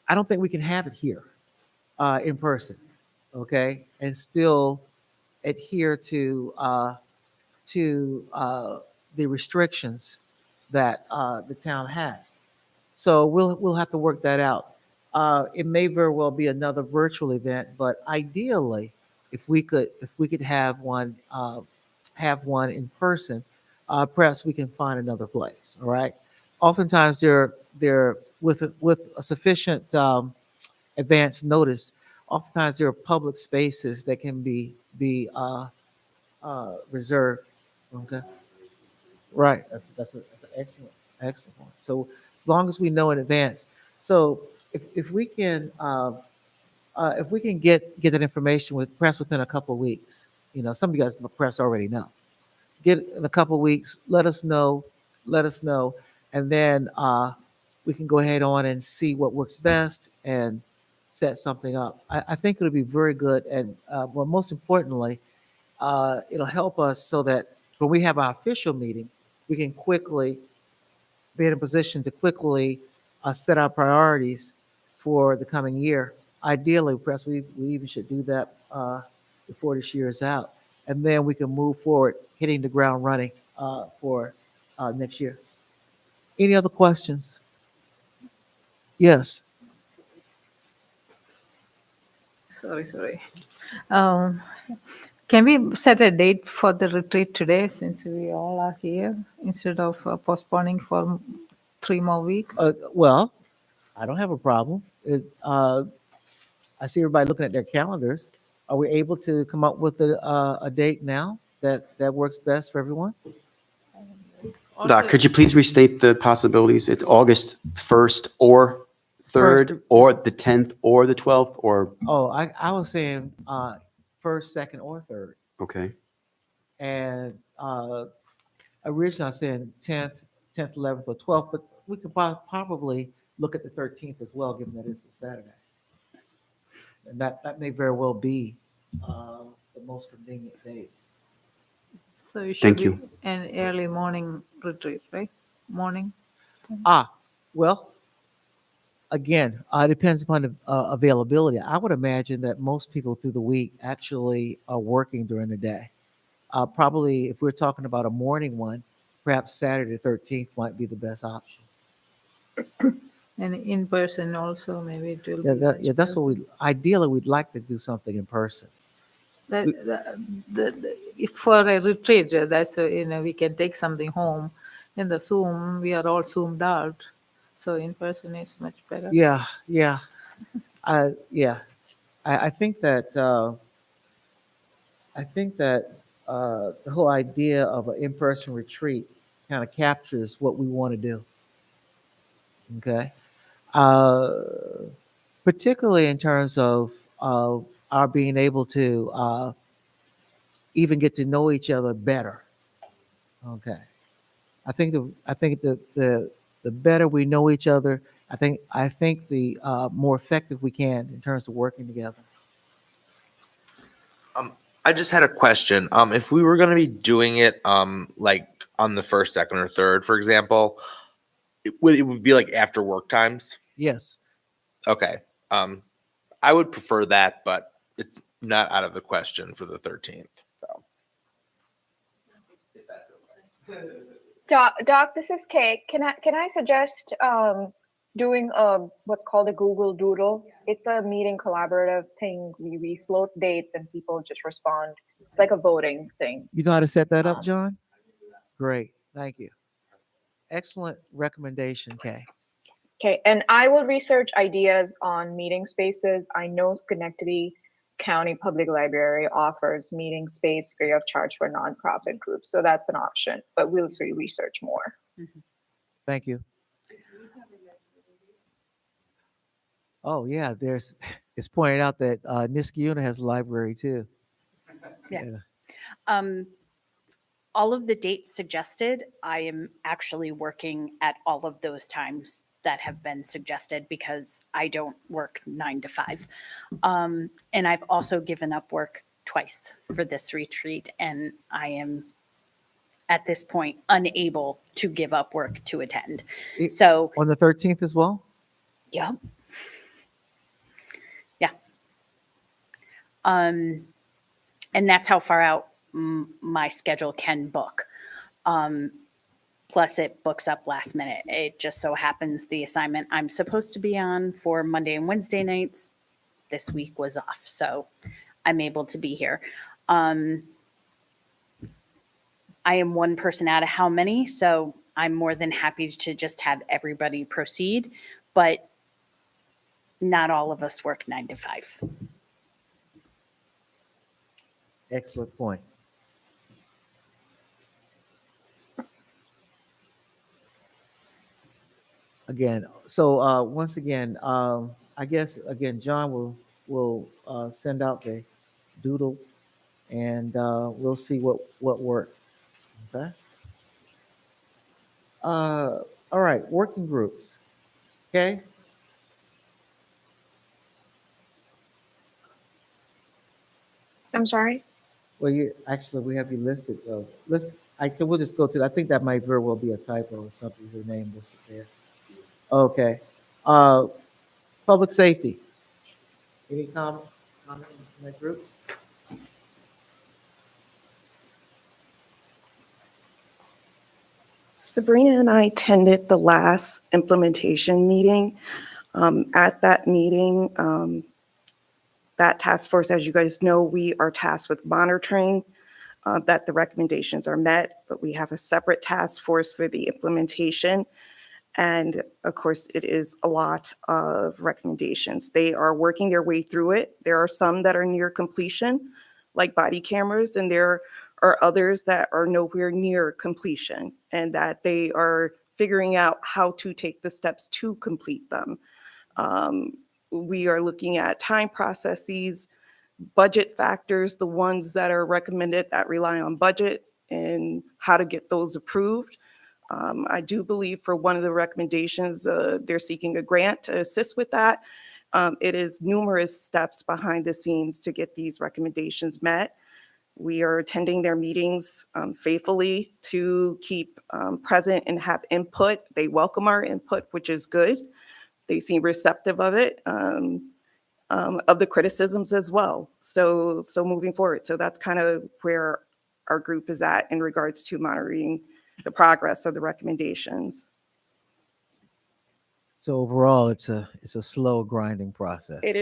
I don't think we can have it here in person, okay, and still adhere to the restrictions that the town has. So we'll have to work that out. It may very well be another virtual event, but ideally, if we could have one in person, perhaps we can find another place. All right. Oftentimes, they're with a sufficient advance notice. oftentimes there are public spaces that can be reserved. Okay, right. That's an excellent point. So as long as we know in advance, so if we can get that information with press within a couple of weeks, some of you guys press already know. Get it in a couple of weeks. Let us know, and then we can go ahead on and see what works best and set something up. I think it'll be very good, and well, most importantly, it'll help us so that when we have our official meeting, we can quickly be in a position to quickly set our priorities for the coming year. Ideally, perhaps we even should do that before this year is out, and then we can move forward, hitting the ground running for next year. Any other questions? Yes. Sorry. Um, Can we set a date for the retreat today since we all are here instead of postponing for 3 more weeks? Well, I don't have a problem. I see everybody looking at their calendars. Are we able to come up with a date now that works best for everyone? Doc, could you please restate the possibilities? It's August 1st or 3rd, First. or the 10th, or the 12th, or, Oh, I was saying first, second, or third. okay. And originally I was saying 10th, 11th, or 12th, but we could probably look at the 13th as well, given that it's a Saturday. And that may very well be the most convenient date. So it should Thank be you. an early morning retreat, right? Morning? Well, again, it depends upon the availability. I would imagine that most people through the week actually are working during the day. Probably, if we're talking about a morning one, perhaps Saturday 13th might be the best option. And in person also, maybe it will Yeah, be. that's what ideally we'd like to do something in person. If for a retreat, that's, we can take something home. In the Zoom, we are all Zoomed out. So in person is much better. Yeah. I think that the whole idea of an in-person retreat kind of captures what we want to do. Okay. Particularly in terms of our being able to even get to know each other better. Okay. I think the better we know each other, I think the more effective we can in terms of working together. I just had a question. If we were going to be doing it, like on the first, second, or third, for example, it would be like after work times. Yes. Okay. I would prefer that, but it's not out of the question for the 13th. So. Doc, this is Kay. Can I suggest doing what's called a Google Doodle? It's a meeting collaborative thing. We float dates and people just respond. It's like a voting thing. You know how to set that up, John? Great. Thank you. Excellent recommendation, Kay. Okay, and I will research ideas on meeting spaces. I know Schenectady County Public Library offers meeting space free of charge for nonprofit groups, so that's an option, but we'll research more. Thank you. Oh yeah, it's pointed out that Niskayuna has a library too. Yeah. All of the dates suggested, I am actually working at all of those times that have been suggested because I don't work 9 to 5. And I've also given up work twice for this retreat, and I am at this point unable to give up work to attend. So on the 13th as well? Yeah. Yeah. And that's how far out my schedule can book. Plus it books up last minute. It just so happens the assignment I'm supposed to be on for Monday and Wednesday nights this week was off. So I'm able to be here. I am one person out of how many, so I'm more than happy to just have everybody proceed, but not all of us work 9 to 5. Excellent point. Again, so once again, I guess again, John will send out the doodle, and we'll see what works. Okay. All right, working groups. Okay. I'm sorry. Well, you actually we have you listed. We'll just go to. I think that might very well be a typo or something. Your name listed there. Okay. Uh, public safety. Any comment in that group? Sabrina and I attended the last implementation meeting. At that meeting, that task force, as you guys know, we are tasked with monitoring that the recommendations are met, but we have a separate task force for the implementation. And of course, it is a lot of recommendations. They are working their way through it. There are some that are near completion, like body cameras, and there are others that are nowhere near completion, and that they are figuring out how to take the steps to complete them. We are looking at time processes, budget factors, the ones that are recommended that rely on budget, and how to get those approved. I do believe for one of the recommendations, they're seeking a grant to assist with that. It is numerous steps behind the scenes to get these recommendations met. We are attending their meetings faithfully to keep present and have input. They welcome our input, which is good. They seem receptive of it, of the criticisms as well. So moving forward. So that's kind of where our group is at in regards to monitoring the progress of the recommendations. So overall, it's a slow grinding process. It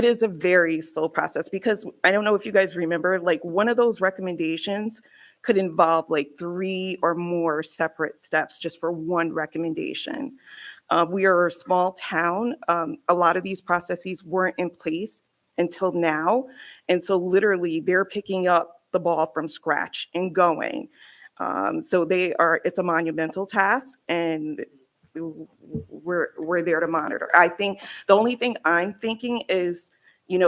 is a very slow process because I don't know if you guys remember, like one of those recommendations could involve like 3 or more separate steps just for one recommendation. We are a small town. A lot of these processes weren't in place until now. And so literally they're picking up the ball from scratch and going. So it's a monumental task, and we're there to monitor. I think the only thing I'm thinking is,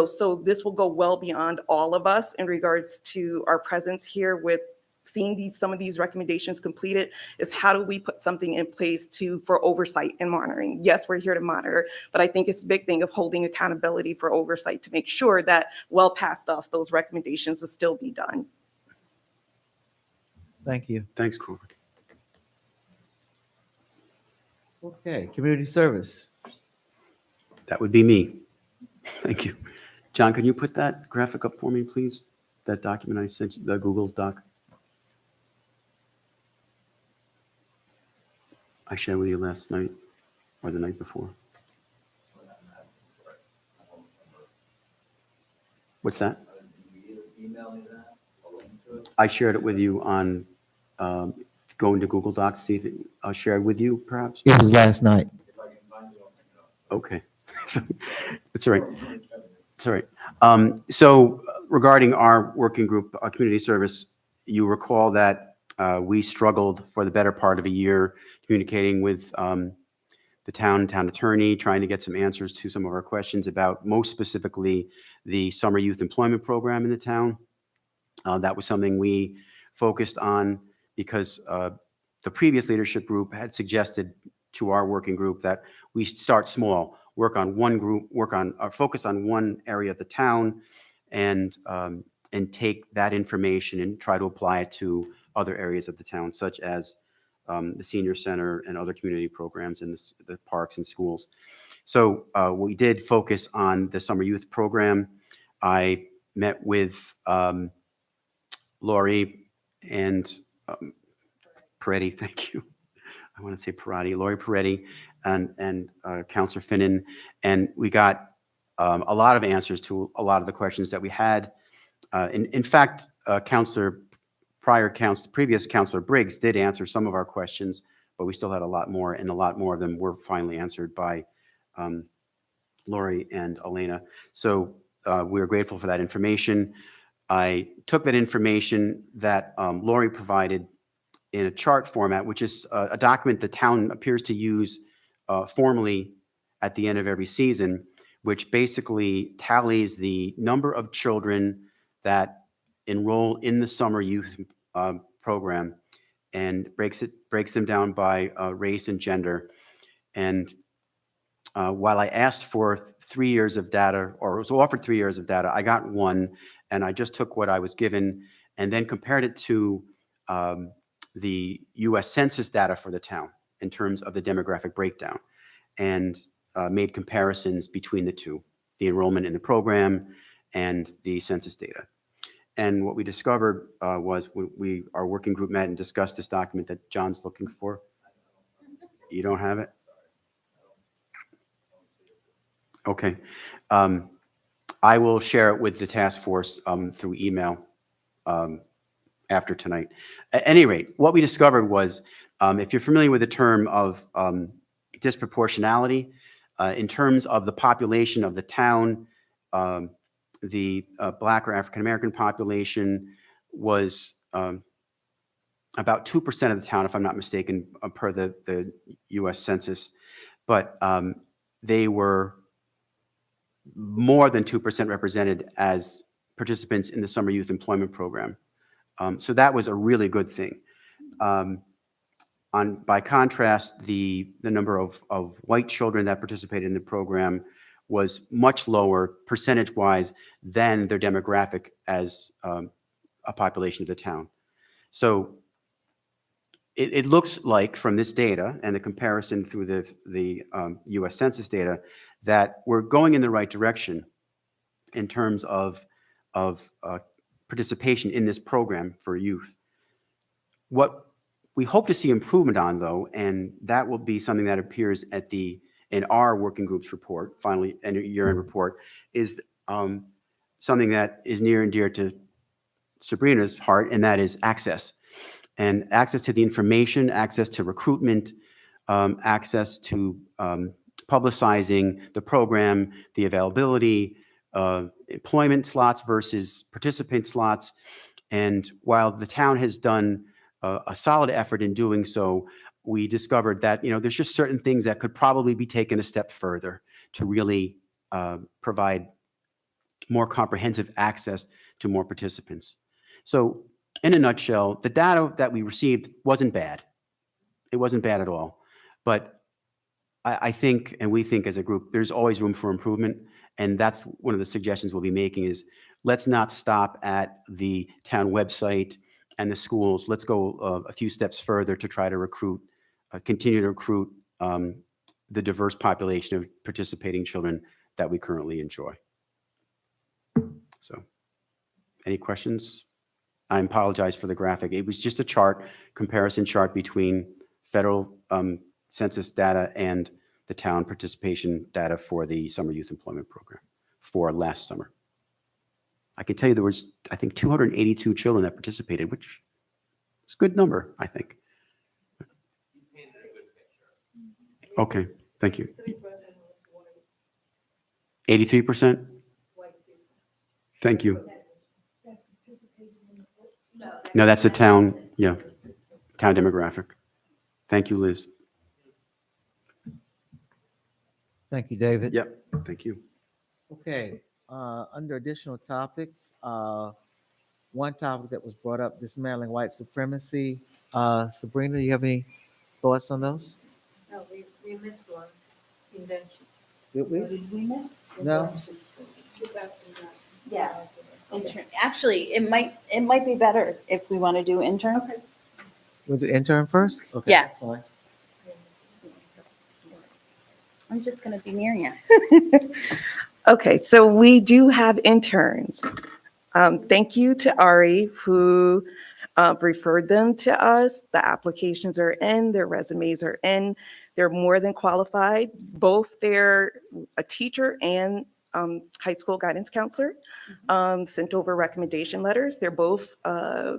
so this will go well beyond all of us in regards to our presence here with seeing some of these recommendations completed, is how do we put something in place for oversight and monitoring? Yes, we're here to monitor, but I think it's a big thing of holding accountability for oversight to make sure that well past us, those recommendations will still be done. Thank you. Thanks, Corbin. Okay, community service. That would be me. Thank you. John, can you put that graphic up for me, please? That document I sent you, the Google Doc. I shared with you last night or the night before. What's that? I shared it with you on going to Google Docs, see if I'll share it with you, perhaps? It was last night. Okay. It's all right. It's all right. So regarding our working group, community service, you recall that we struggled for the better part of a year communicating with the town attorney, trying to get some answers to some of our questions about, most specifically, the summer youth employment program in the town. That was something we focused on because the previous leadership group had suggested to our working group that we start small, work on one group, focus on one area of the town, and take that information and try to apply it to other areas of the town, such as the senior center and other community programs in the parks and schools. So we did focus on the summer youth program. I met with Lori and Peretti, thank you. I want to say Peretti, Lori Peretti, and Councilor Finnan, and we got a lot of answers to a lot of the questions that we had. In fact, previous Councilor Briggs did answer some of our questions, but we still had a lot more, and a lot more of them were finally answered by Lori and Elena. So we are grateful for that information. I took that information that Lori provided in a chart format, which is a document the town appears to use formally at the end of every season, which basically tallies the number of children that enroll in the summer youth program and breaks them down by race and gender. And while I asked for 3 years of data, or was offered 3 years of data, I got one, and I just took what I was given and then compared it to the US Census data for the town in terms of the demographic breakdown, and made comparisons between the two, the enrollment in the program and the census data. And what we discovered was our working group met and discussed this document that John's looking for. You don't have it? Okay. I will share it with the task force through email after tonight. At any rate, what we discovered was, if you're familiar with the term of disproportionality, in terms of the population of the town, the Black or African-American population was about 2% of the town, if I'm not mistaken, per the US Census, but they were more than 2% represented as participants in the summer youth employment program. So that was a really good thing. By contrast, the number of white children that participated in the program was much lower percentage-wise than their demographic as a population of the town. So it looks like from this data and the comparison through the US Census data that we're going in the right direction in terms of participation in this program for youth. What we hope to see improvement on, though, and that will be something that appears in our working group's report, finally, and year-end report, is something that is near and dear to Sabrina's heart, and that is access. And access to the information, access to recruitment, access to publicizing the program, the availability, employment slots versus participant slots. And while the town has done a solid effort in doing so, we discovered that, there's just certain things that could probably be taken a step further to really provide more comprehensive access to more participants. So in a nutshell, the data that we received wasn't bad. It wasn't bad at all. But I think, and we think as a group, there's always room for improvement. And that's one of the suggestions we'll be making is let's not stop at the town website and the schools. Let's go a few steps further to try to continue to recruit the diverse population of participating children that we currently enjoy. So, any questions? I apologize for the graphic. It was just a chart, comparison chart between federal census data and the town participation data for the summer youth employment program for last summer. I can tell you there was, I think, 282 children that participated, which is a good number, I think. Okay, thank you. 83%? Thank you. No, that's the town, yeah, town demographic. Thank you, Liz. Thank you, David. Yep, thank you. Okay, under additional topics, one topic that was brought up, dismantling white supremacy. Sabrina, do you have any thoughts on those? No, we missed one. Internship. Did we? Did we miss? No. Yeah. Actually, it might be better if we want to do interns. We'll do intern first? Okay, Yeah. that's fine. I'm just going to be near you. Okay, so we do have interns. Thank you to Ari, who referred them to us. The applications are in, their resumes are in. They're more than qualified. Both they're a teacher and high school guidance counselor, sent over recommendation letters. They're both,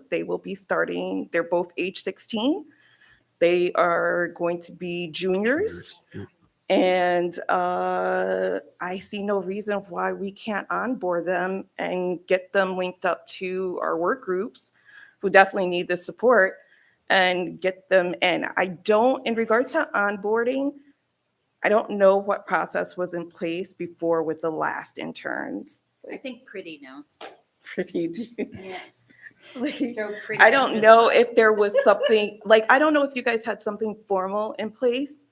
they will be starting, they're both age 16. They are going to be juniors. And I see no reason why we can't onboard them and get them linked up to our work groups who definitely need the support and get them in. In regards to onboarding, I don't know what process was in place before with the last interns. I think Pretty knows. Pretty. Yeah. Like, Throw Pretty I don't under the know bus. if there was something, like, I don't know if you guys had something formal in place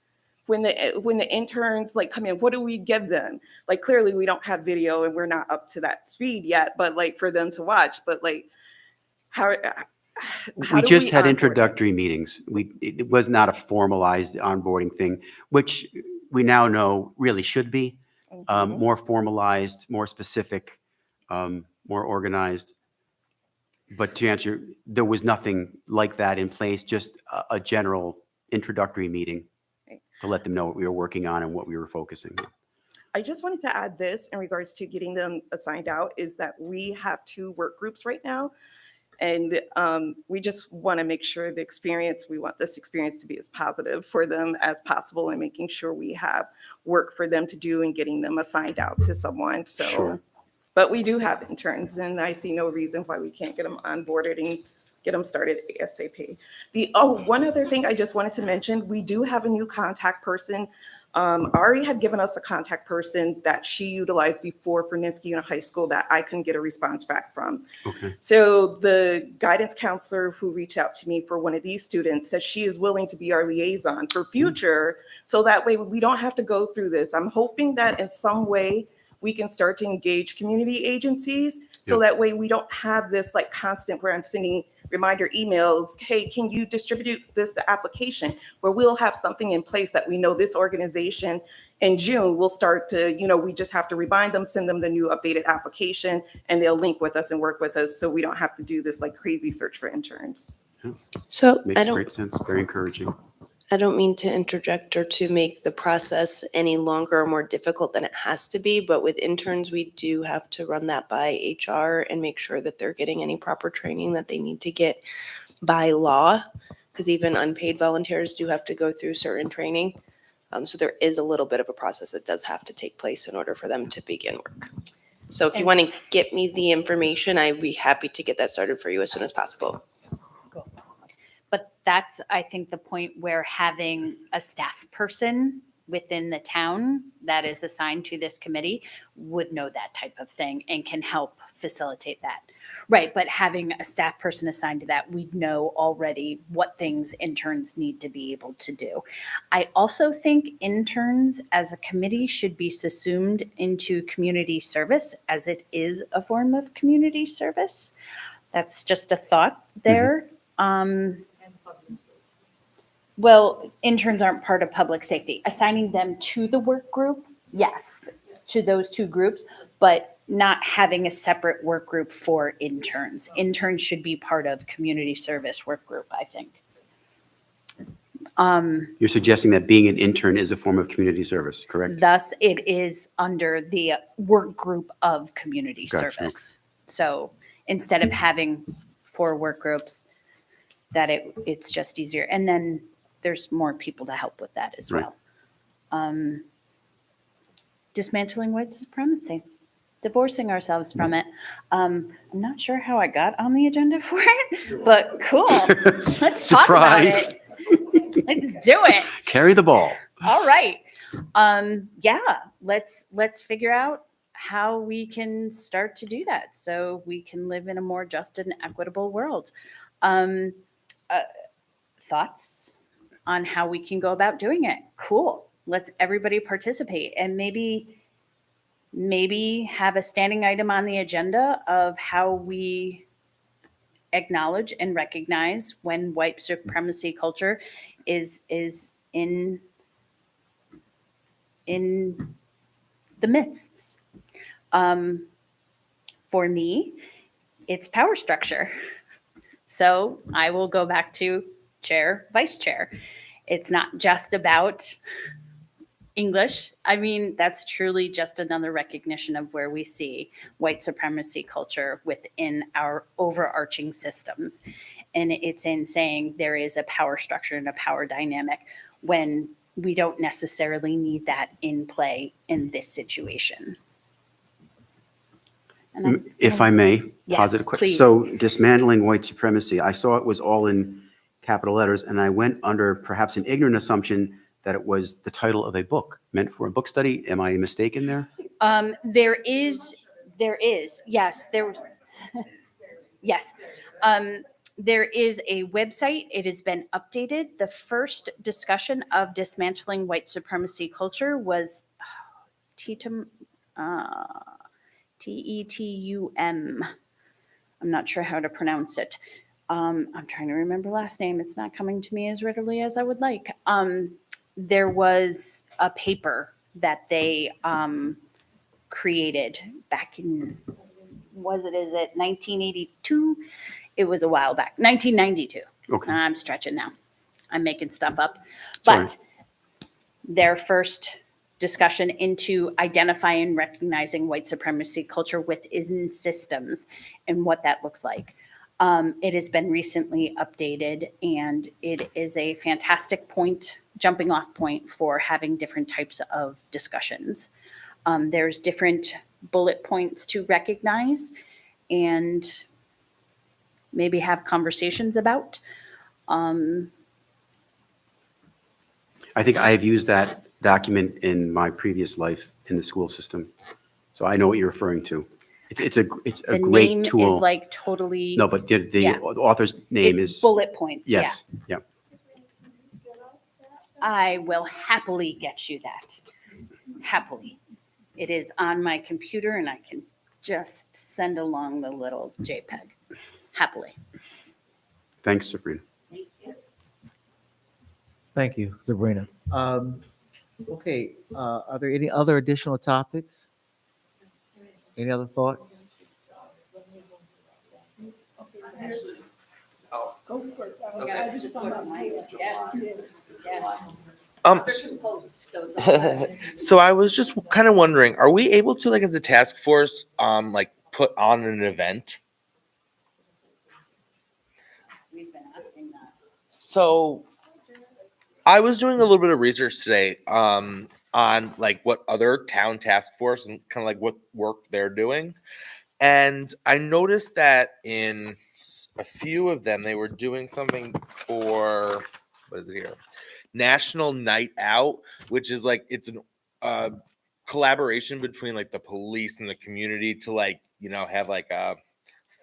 when the interns like come in. What do we give them? Like, clearly we don't have video and we're not up to that speed yet, but like for them to watch, but like how We do just had onboard them? introductory meetings. It was not a formalized onboarding thing, which we now know really should be Mhm. more formalized, more specific, more organized. But to answer, there was nothing like that in place, just a general introductory meeting to let them know what we were working on and what we were focusing on. I just wanted to add this in regards to getting them assigned out is that we have 2 work groups right now. And we just want to make sure we want this experience to be as positive for them as possible and making sure we have work for them to do and getting them assigned out to someone. So, Sure. But we do have interns and I see no reason why we can't get them onboarded and get them started ASAP. One other thing I just wanted to mention, we do have a new contact person. Ari had given us a contact person that she utilized before for Niskayuna High School that I couldn't get a response back from. Okay. So the guidance counselor who reached out to me for one of these students says she is willing to be our liaison for future. So that way we don't have to go through this. I'm hoping that in some way we can start to engage community agencies. So that way we don't have this like constant where I'm sending reminder emails, hey, can you distribute this application? Where we'll have something in place that we know this organization in June will start to, we just have to remind them, send them the new updated application, and they'll link with us and work with us so we don't have to do this like crazy search for interns. So Makes great sense. Very encouraging. I don't mean to interject or to make the process any longer or more difficult than it has to be, but with interns, we do have to run that by HR and make sure that they're getting any proper training that they need to get by law, because even unpaid volunteers do have to go through certain training. So there is a little bit of a process that does have to take place in order for them to begin work. So if you want to get me the information, I'd be happy to get that started for you as soon as possible. But that's, I think, the point where having a staff person within the town that is assigned to this committee would know that type of thing and can help facilitate that. Right, but having a staff person assigned to that, we know already what things interns need to be able to do. I also think interns as a committee should be subsumed into community service, as it is a form of community service. That's just a thought there. Well, interns aren't part of public safety. Assigning them to the work group, yes, to those 2 groups, but not having a separate work group for interns. Interns should be part of community service work group, I think. You're suggesting that being an intern is a form of community service, correct? Thus, it is under the work group of community Gotcha, service. So instead of having 4 work groups, that it's just easier. And then there's more people to help with that as well. Dismantling white supremacy, divorcing ourselves from it. I'm not sure how I got on the agenda for it, but cool. Let's talk about Surprise. it. Let's do it. Carry the ball. All right. Yeah, let's figure out how we can start to do that so we can live in a more just and equitable world. Thoughts on how we can go about doing it? Cool. Let's everybody participate and maybe have a standing item on the agenda of how we acknowledge and recognize when white supremacy culture is in the midst. For me, it's power structure. So I will go back to chair, vice chair. It's not just about English. I mean, that's truly just another recognition of where we see white supremacy culture within our overarching systems. And it's in saying there is a power structure and a power dynamic when we don't necessarily need that in play in this situation. And I'm If gonna- I may, Yes, positive question. please. So dismantling white supremacy, I saw it was all in capital letters, and I went under perhaps an ignorant assumption that it was the title of a book meant for a book study. Am I mistaken there? There is, yes, yes. There is a website. It has been updated. The first discussion of dismantling white supremacy culture was Tetum, Tetum. I'm not sure how to pronounce it. I'm trying to remember last name. It's not coming to me as readily as I would like. There was a paper that they created back in, is it 1982? It was a while back, 1992. Okay. I'm stretching now. I'm making stuff up. Sorry. But their first discussion into identifying and recognizing white supremacy culture within systems and what that looks like. It has been recently updated, and it is a fantastic jumping off point for having different types of discussions. There's different bullet points to recognize and maybe have conversations about. I think I have used that document in my previous life in the school system. So I know what you're referring to. It's a The great name tool. is like totally. No, but the Yeah. author's name It's is. bullet points. Yes, yeah. I will happily get you that. Happily. It is on my computer and I can just send along the little JPEG. Happily. Thanks, Sabrina. Thank you, Sabrina. Okay, are there any other additional topics? Any other thoughts? Go first. I just saw my. So I was just kind of wondering, are we able to, like, as a task force, like put on an event? We've been asking that. So I was doing a little bit of research today, on like what other town task force and kind of like what work they're doing. And I noticed that in a few of them, they were doing something for, what is it here? National Night Out, which is like, it's an collaboration between like the police and the community to, like, you know, have like a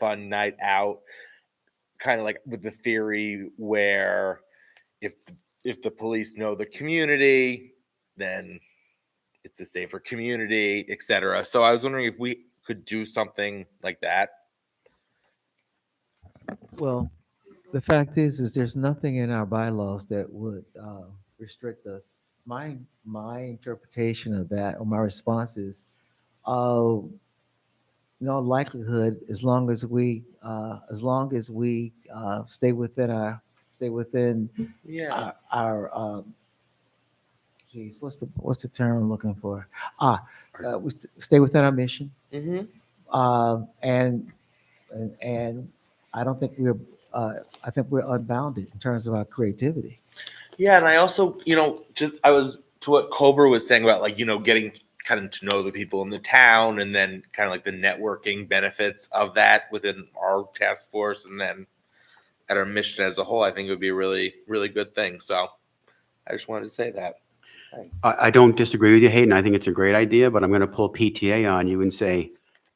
fun night out, kind of like with the theory where if the police know the community, then it's a safer community, etc. So I was wondering if we could do something like that. Well, the fact is there's nothing in our bylaws that would restrict us. My interpretation of that, or my response is, no likelihood, as long as we stay within Yeah. our geez, what's the term I'm looking for? We stay within our mission, Mm-hmm. and I don't think I think we're unbounded in terms of our creativity. Yeah, and I also, I was to what Cobra was saying about, like, getting kind of to know the people in the town, and then kind of like the networking benefits of that within our task force, and then at our mission as a whole. I think it would be a really, really good thing. So I just wanted to say that. Thanks. I don't disagree with you, Hayden. I think it's a great idea, but I'm going to pull PTA on you and say,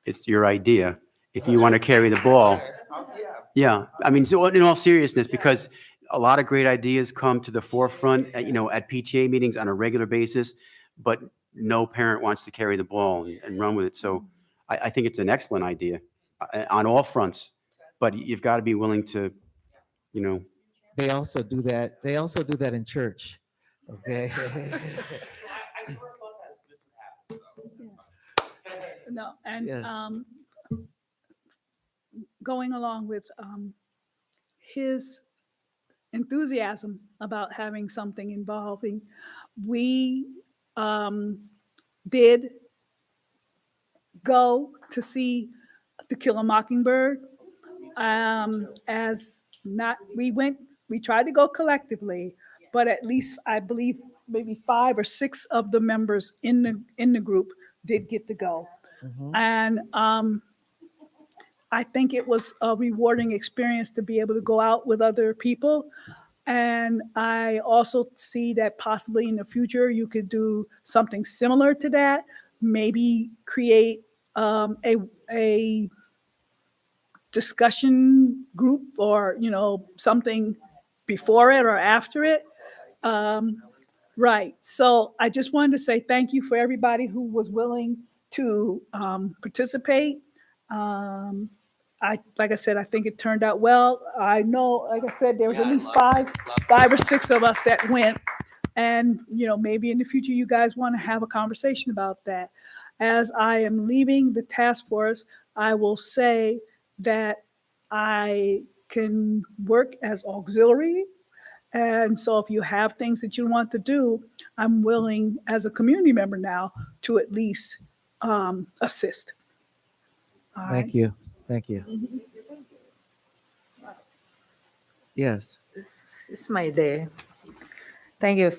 it's your idea. If you want to carry the ball. Yeah, I mean, so in all seriousness, because a lot of great ideas come to the forefront, at PTA meetings on a regular basis, but no parent wants to carry the ball and run with it. So I think it's an excellent idea on all fronts, but you've got to be willing to, They also do that. They also do that in church. Okay. No, and Yes. Going along with his enthusiasm about having something involving, we did go to see To Kill a Mockingbird. We tried to go collectively, but at least I believe maybe 5 or 6 of the members in the group did get to go. Mhm. And I think it was a rewarding experience to be able to go out with other people. And I also see that possibly in the future, you could do something similar to that. Maybe create a discussion group or, something before it or after it. Right. So I just wanted to say thank you for everybody who was willing to participate. Like I said, I think it turned out well. I know, like I said, there was at least five or six of us that went. And, maybe in the future, you guys want to have a conversation about that. As I am leaving the task force, I will say that I can work as auxiliary. And so if you have things that you want to do, I'm willing, as a community member now, to at least assist. All right. Thank you. Thank you. Yes. It's my day. Thank you,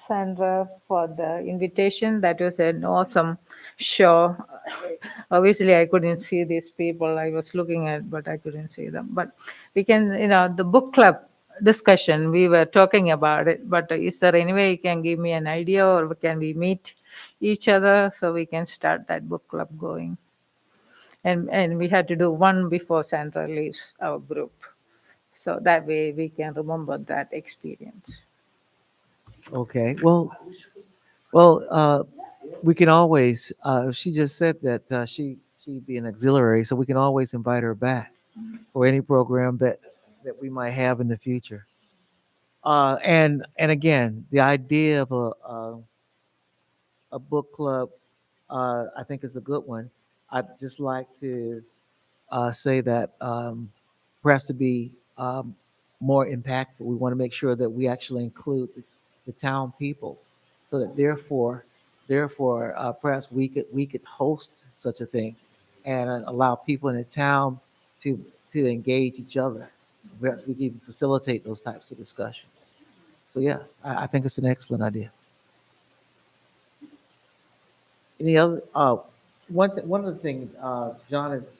Sandra, for the invitation. That was an awesome show. Obviously, I couldn't see these people I was looking at, but I couldn't see them. But we can, the book club discussion, we were talking about it. But is there any way you can give me an idea, or can we meet each other so we can start that book club going? And we had to do one before Sandra leaves our group. So that way we can remember that experience. Okay. Well, we can always. She just said that she'd be an auxiliary, so we can always invite her back for any program that we might have in the future. And again, the idea of a book club, I think is a good one. I'd just like to say that perhaps to be more impactful, we want to make sure that we actually include the town people, so that therefore, perhaps we could host such a thing, and allow people in the town to engage each other. Perhaps we can even facilitate those types of discussions. So yes, I think it's an excellent idea. Any other? One of the things John has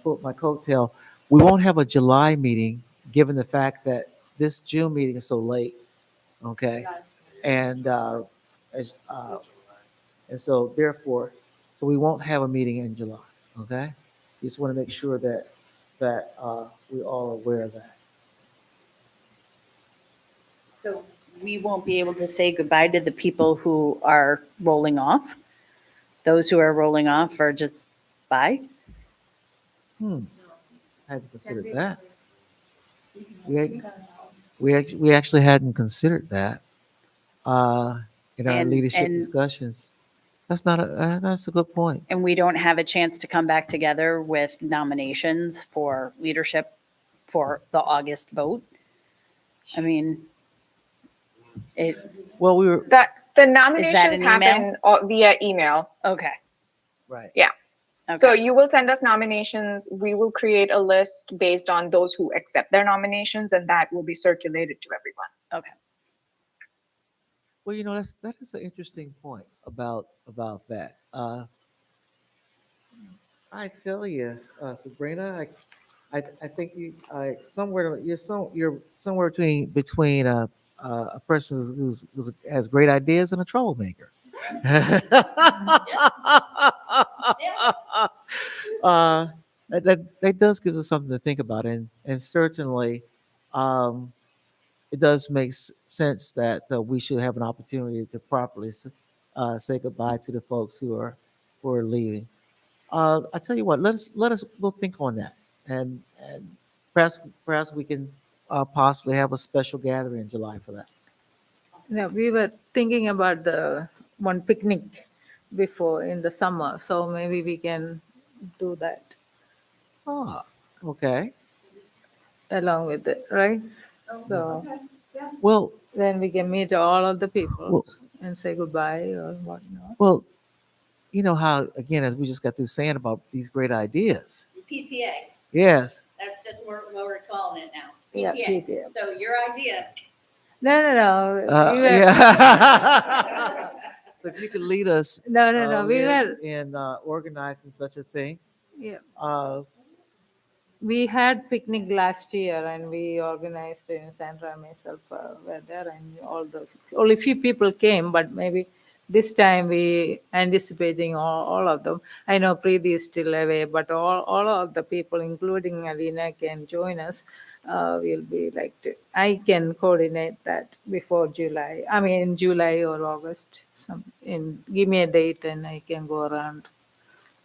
put my coattail. We won't have a July meeting, given the fact that this June meeting is so late. Okay, and as, and so therefore, so we won't have a meeting in July. Okay, just want to make sure that we all are aware of that. So we won't be able to say goodbye to the people who are rolling off? Those who are rolling off are just bye? I hadn't considered that. We actually hadn't considered that in our And- leadership and- discussions. That's a good point. And we don't have a chance to come back together with nominations for leadership for the August vote? I mean, Well, we were That the an nominations email? happen via email. okay. right. Yeah. Okay. So you will send us nominations. We will create a list based on those who accept their nominations, and that will be circulated to everyone. Okay. Well, that is an interesting point about that. I tell you, Sabrina, I think you're somewhere between a person who's has great ideas and a troublemaker. That does give us something to think about, and certainly, it does make sense that we should have an opportunity to properly say goodbye to the folks who are leaving. I tell you what, we'll think on that, and perhaps we can possibly have a special gathering in July for that. Yeah, we were thinking about the one picnic before in the summer, so maybe we can do that Ah, okay. along with it, right? So Well, then we can meet all of the people well, and say goodbye or whatnot. well, you know how again, as we just got through saying about these great ideas. PTA, Yes. that's just what we're calling it now. Yeah, PTA. So your idea No. We were, Yeah. So if you could lead us, no. We Liz, were, in organizing such a thing. yeah. Uh, We had picnic last year and we organized in Sandra and myself were there and only few people came, but maybe this time we anticipating all of them. I know Preeti is still away, but all of the people, including Alina, can join us. Will be I can coordinate that before July. I mean, in July or August. Give me a date and I can go around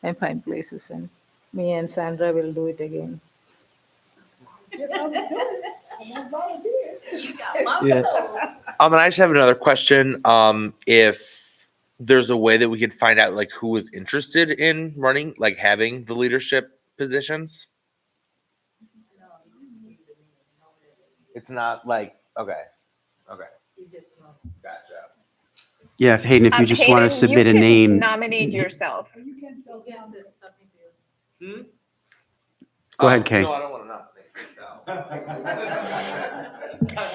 and find places and me and Sandra will do it again. yeah. And I just have another question. If there's a way that we could find out like who is interested in running, like having the leadership positions. It's not like okay. Gotcha. Yeah, if Hayden, if you just want to Hayden, submit you a can name. nominate yourself. Go ahead, Kay. No, I don't want to nominate.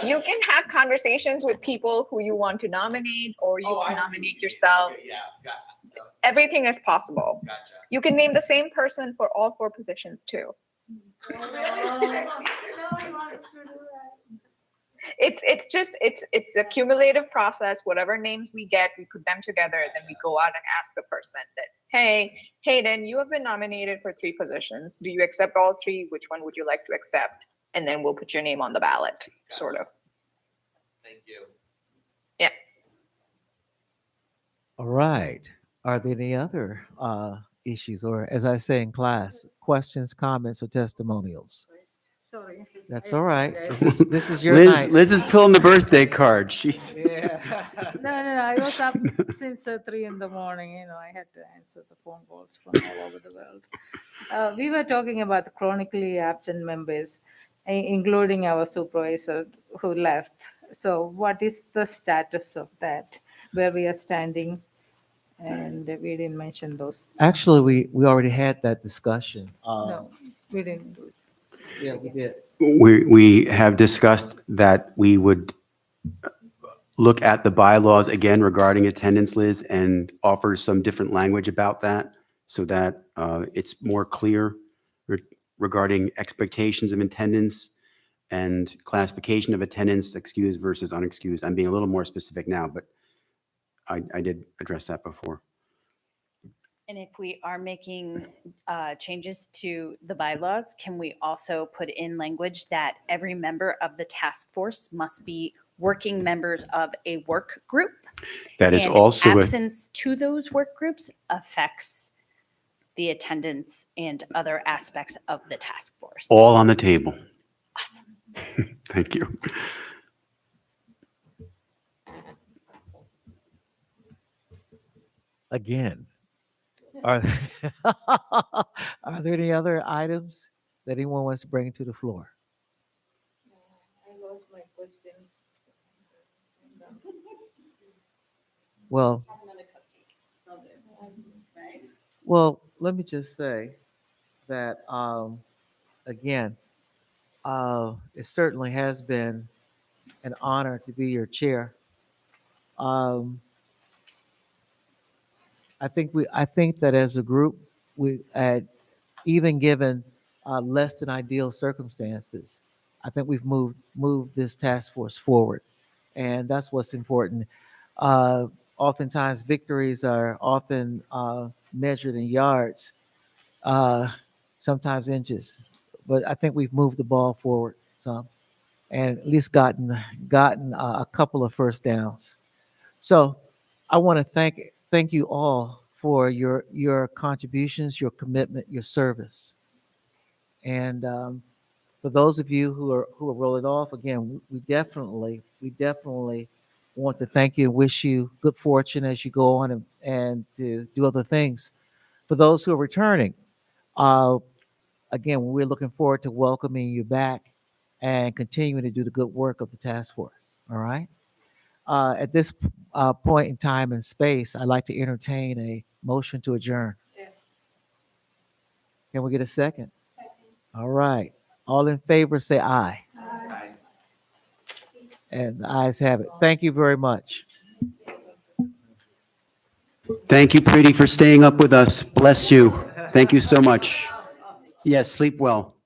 You can have conversations with people who you want to nominate, or you can nominate yourself. Okay, yeah, gotcha. Everything is possible. Gotcha. You can name the same person for all 4 positions too. It's a cumulative process. Whatever names we get, we put them together, then we go out and ask the person that, hey, Hayden, you have been nominated for 3 positions. Do you accept all 3? Which one would you like to accept? And then we'll put your name on the ballot, sort of. Thank you. Yeah. All right. Are there any other issues, or as I say in class, questions, comments, or testimonials? Sorry. That's all right. This is your Liz, night. Liz is pulling the birthday card. She's. Yeah. No. I was up since 3 in the morning. I had to answer the phone calls from all over the world. We were talking about the chronically absent members, including our supervisor who left. So what is the status of that, where we are standing? And we didn't mention those. Actually, we already had that discussion. No, we didn't do it. Yeah, we did. We have discussed that we would look at the bylaws again regarding attendance, Liz, and offer some different language about that so that it's more clear regarding expectations of attendance and classification of attendance, excused versus unexcused. I'm being a little more specific now, but I did address that before. And if we are making changes to the bylaws, can we also put in language that every member of the task force must be working members of a work group? That is And also absence to those work groups affects the attendance and other aspects of the task force. all on the table. Thank you. Again, are are there any other items that anyone wants to bring to the floor? I lost my questions. Well, let me just say that again, it certainly has been an honor to be your chair. Um, I think that as a group, we had, even given less than ideal circumstances, I think we've moved this task force forward, and that's what's important. Uh, Oftentimes, victories are often measured in yards, uh, sometimes inches, but I think we've moved the ball forward some, and at least gotten a couple of first downs. So I want to thank you all for your contributions, your commitment, your service, and for those of you who are rolling off, again, we definitely want to thank you and wish you good fortune as you go on and to do other things. For those who are returning, uh, again, we're looking forward to welcoming you back and continuing to do the good work of the task force. All right. At this point in time and space, I'd like to entertain a motion to adjourn. Yes. Can we get a second? All right. All in favor, say aye. And the ayes have it. Thank you very much. Thank you, Preeti, for staying up with us. Bless you. Thank you so much. Yes, sleep well.